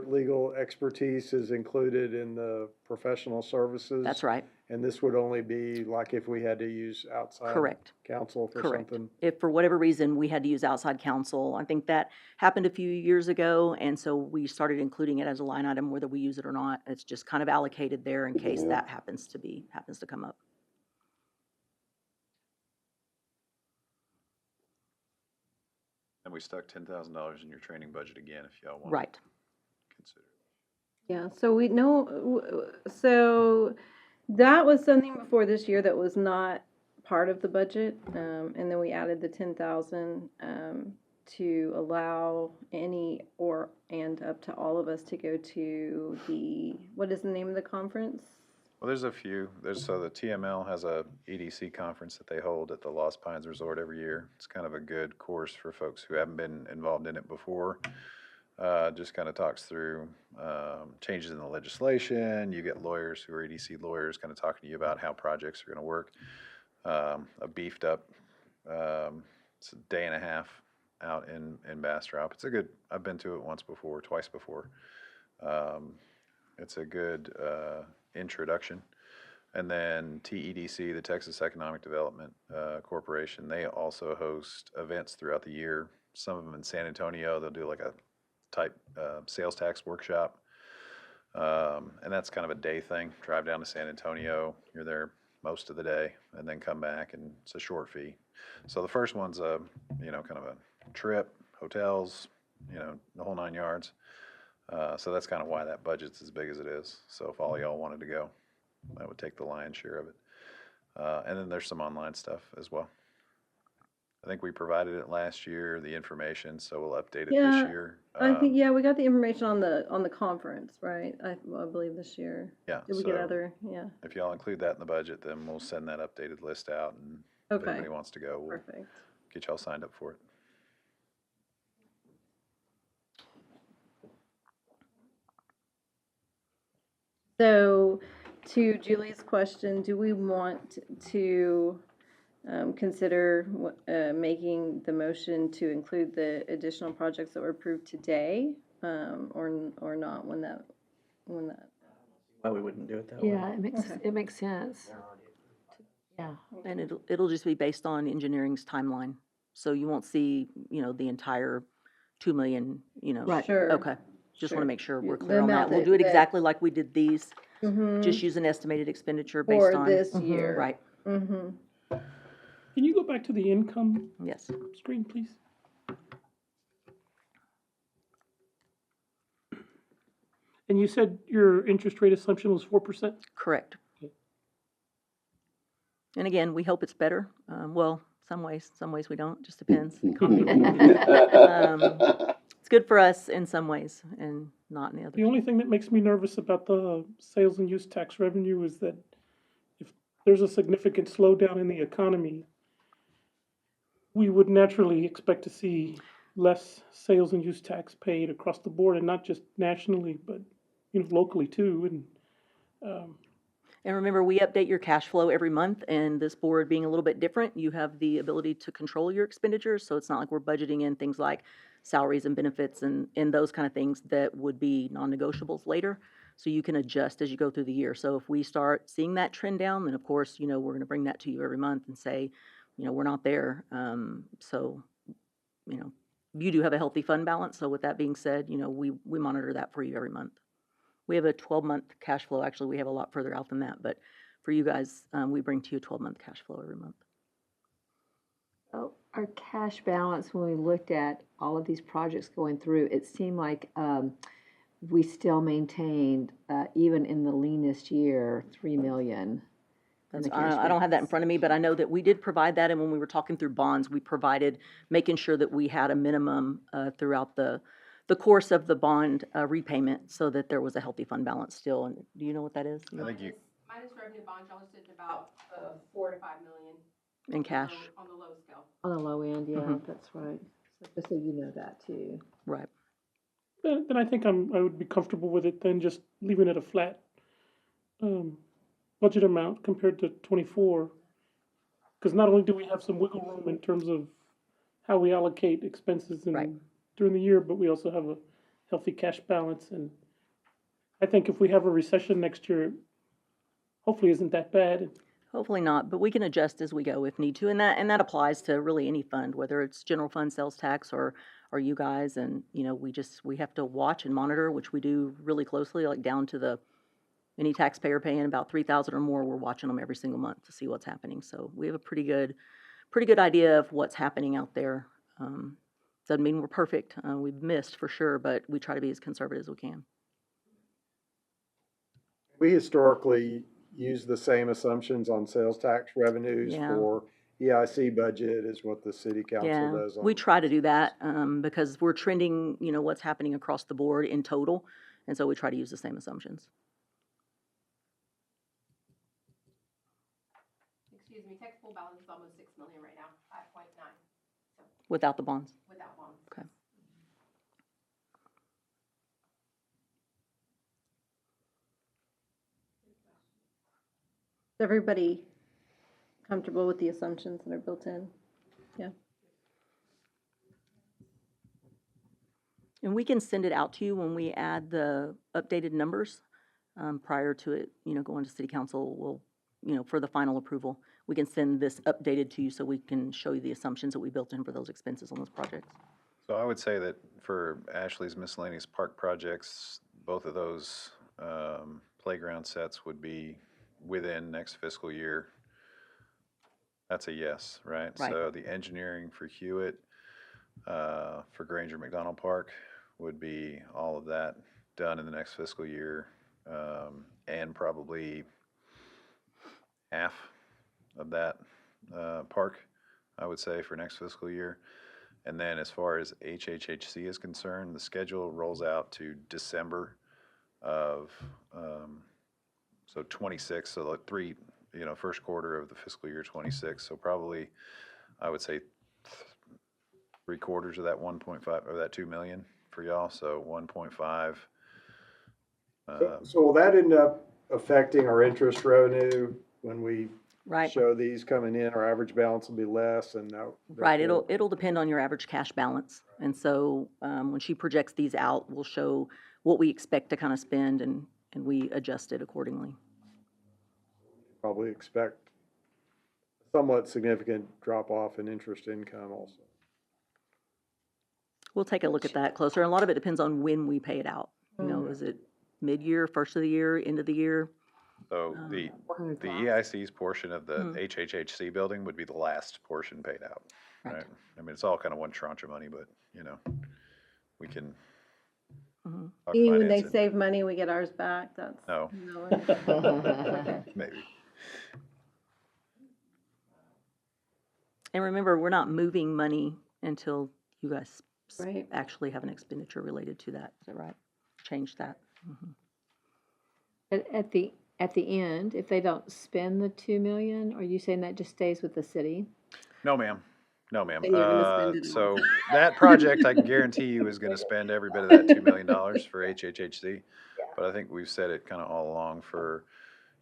legal expertise is included in the professional services. That's right. And this would only be like if we had to use outside. Correct. Counsel for Correct. something. If for whatever reason we had to use outside counsel, I think that happened a few years ago, and so we started including it as a line item, whether we use it or not. It's just kind of allocated there in case that happens to come up. And we stuck $10,000 in your training budget again, if y'all want. Right. Consider. Yeah, so we know, so that was something before this year that was not part of the budget. And then we added the 10,000 to allow and up to all of us to go to what is the name of the conference? Well, there's a few. So the TML has a EDC conference that they hold at the Lost Pines Resort every year. It's kind of a good course for folks who haven't been involved in it before. Just kind of talks through changes in the legislation. You get lawyers who are EDC lawyers kind of talking to you about how projects are going to work. A beefed up, it's a day and a half out in Bastrop. It's a good, I've been to it twice before. It's a good introduction. And then TEDC, the Texas Economic Development Corporation, they also host events throughout the year. Some of them in San Antonio, they'll do like a type sales tax workshop. And that's kind of a day thing. Drive down to San Antonio, you're there most of the day and then come back, and it's a short fee. So the first one's a, kind of a trip, hotels, the whole 9 yards. So that's kind of why that budget's as big as it is. So if all y'all wanted to go, that would take the lion's share of it. And then there's some online stuff as well. I think we provided it last year, the information, so we'll update it this year. I think, yeah, we got the information on the conference, right? I believe this year. Yeah. Did we get other, yeah. If y'all include that in the budget, then we'll send that updated list out, and if Okay. anybody wants to go, we'll Perfect. get y'all signed up for it. So, to Julie's question, do we want to consider making the motion to include the additional projects that were approved today, or not when that? Why we wouldn't do it that way. Yeah, it makes sense. Yeah. And it'll just be based on engineering's timeline. So you won't see, the entire 2 million, Right. Sure. Okay. Just want Sure. to make sure we're The clear on that. amount We'll that- do it that- exactly like we did these. Mhm. Just use an estimated expenditure based For on. this year. Right. Mm-hmm. Can you go back to the income Yes. screen, please? And you said your interest rate assumption was 4%? Correct. And again, we hope it's better. Well, some ways we don't, just depends. The economy. It's good for us in some ways and not in the others. The only thing that makes me nervous about the sales and use tax revenue is that if there's a significant slowdown in the economy, we would naturally expect to see less sales and use tax paid across the board, and not just nationally, but locally too. And remember, we update your cash flow every month, and this board being a little bit different, you have the ability to control your expenditures, so it's not like we're budgeting in things like salaries and benefits and those kind of things that would be non-negotiables later. So you can adjust as you go through the year. So if we start seeing that trend down, then of course, we're going to bring that to you every month and say, we're not there. You do have a healthy fund balance, so with that being said, we monitor that for you every month. We have a 12-month cash flow. Actually, we have a lot further out than that, but for you guys, we bring to you a 12-month cash flow every month. Oh, our cash balance, when we looked at all of these projects going through, it seemed like we still maintained, even in the leanest year, 3 million. I don't have that in front of me, but I know that we did provide that, and when we were talking through bonds, we provided making sure that we had a minimum throughout the course of the bond repayment, so that there was a healthy fund balance still. And do you know what that is? I think you, Minus revenue bonds, y'all listed about 4 to 5 million. In cash. On the low scale. On the low end, yeah, Mhm. that's right. So just so you know that too. Right. Then I think I would be comfortable with it then just leaving it a flat budget amount compared to 24. Because not only do we have some wiggle room in terms of how we allocate expenses during the year, but we also have a healthy cash balance. And I think if we have a recession next year, hopefully isn't that bad. Hopefully not, but we can adjust as we go if need to, and that applies to really any fund, whether it's general fund sales tax or you guys. And we have to watch and monitor, which we do really closely, like down to any taxpayer paying about $3,000 or more. We're watching them every single month to see what's happening. So we have a pretty good idea of what's happening out there. Doesn't mean we're perfect. We've missed for sure, but we try to be as conservative as we can. We historically use the same assumptions on sales tax revenues Yeah. for EIC budget as what the city council does. We try to do that because we're trending, what's happening across the board in total, and so we try to use the same assumptions. Excuse me, tax pool balance is almost 6 million right now, 5.9. Without the bonds. Without bonds. Okay. Is everybody comfortable with the assumptions that are built in? Yeah. And we can send it out to you when we add the updated numbers prior to it, going to city council. We'll, for the final approval, we can send this updated to you so we can show you the assumptions that we built in for those expenses on those projects. so I would say that for Ashley's miscellaneous park projects, both of those playground sets would be within next fiscal year, that's a yes, right? Right. So the engineering for Hewitt, for Granger McDonald Park would be all of that done in the next fiscal year, and probably half of that park, I would say, for next fiscal year. And then as far as HHHC is concerned, the schedule rolls out to December of, so 26, so like first quarter of the fiscal year 26. So probably, I would say 3/4 of that 1.5, or that 2 million for y'all, so 1.5. So will that end up affecting our interest revenue when we show these coming in? Our average balance will be less and now. Right, it'll depend on your average cash balance. And so, when she projects these out, we'll show what we expect to kind of spend and we adjust it accordingly. Probably expect somewhat significant drop off in interest income also. We'll take a look at that closer. And a lot of it depends on when we pay it out. You know, is it mid-year, first of the year, end of the year? So the EIC's portion of the HHHC building would be the last portion paid out, right? I mean, it's all kind of one tranche of money, but, we can. talk Even when they finance save money, we get ours back, that's. No. Okay. Maybe. And remember, we're not moving money until you guys Right. actually have an expenditure related to that. Is that right? Change that. At the end, if they don't spend the 2 million, are you saying that just stays with the city? No, ma'am. No, ma'am. Then you're gonna spend it all. So that project, I can guarantee you, is gonna spend every bit of that $2 million for HHHC. But I think we've said it kind of all along for,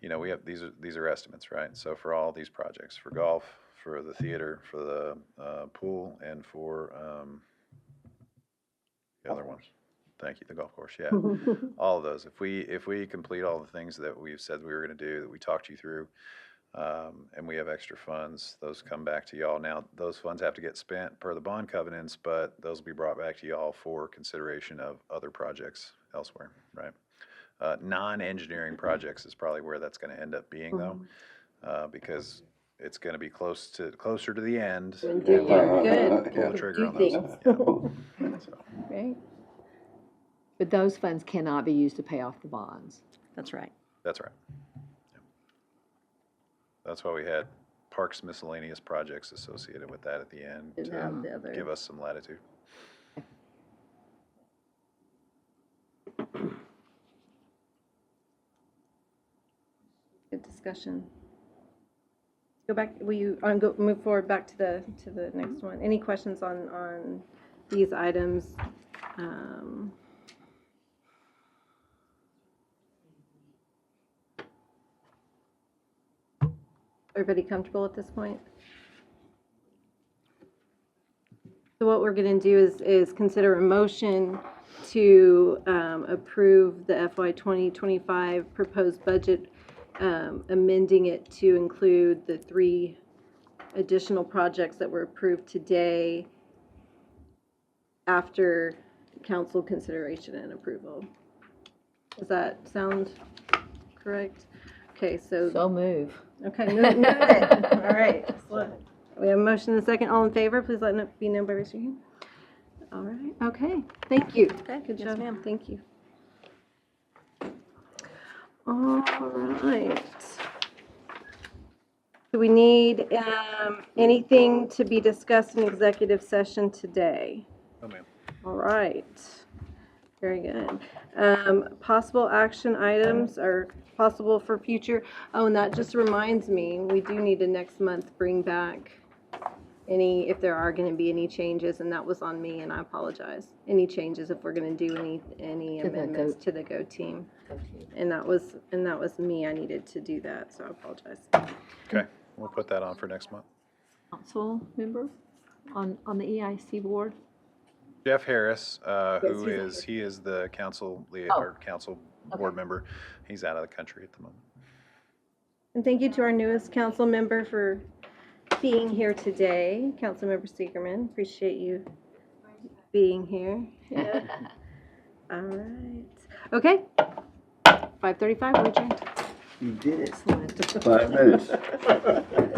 we have, these are estimates, right? So for all these projects, for golf, for the theater, for the pool, and for the other ones. Thank you, the golf course, yeah. All of those. If we complete all the things that we've said we were gonna do, that we talked you through, and we have extra funds, those come back to y'all. Now, those funds have to get spent per the bond covenants, but those will be brought back to y'all for consideration of other projects elsewhere, right? Non-engineering projects is probably where that's gonna end up being though, because it's gonna be closer to the end. When do and good. pull the trigger on Do those. Yeah. So, Right. But those funds cannot be used to pay off the bonds. That's right. that's right. Yeah. That's why we had parks miscellaneous projects associated with that at the end Didn't have the to other. give us some latitude. Good discussion. Go back, will you, move forward back to the next one. Any questions on these items? Everybody comfortable at this point? So what we're gonna do is consider a motion to approve the FY 2025 proposed budget, amending it to include the 3 additional projects that were approved today after council consideration and approval. Does that sound correct? Okay, so move. Okay, move it. All right. We have a motion and a second. All in favor, please let it be known by raising your hand. All right, okay, thank you. Okay, Good yes, job, ma'am. thank you. All right. Do we need anything to be discussed in executive session today? No, ma'am. All right, very good. Possible action items are possible for future. Oh, and that just reminds me, we do need to next month bring back if there are gonna be any changes, and that was on me, and I apologize. Any changes if we're gonna do any To the amendments GOAT. to the GO team. And that was me, I needed to do that, so I apologize. Okay, we'll put that on for next month. Council member on the EIC board? Jeff Harris, Yes, he's he is the council or council board member. He's out of the country at the moment. And thank you to our newest council member for being here today, Councilmember Seegerman. Appreciate you being here. Yeah. All right. Okay. 5:35, we're adjourned. You did it. Excellent. 5 minutes.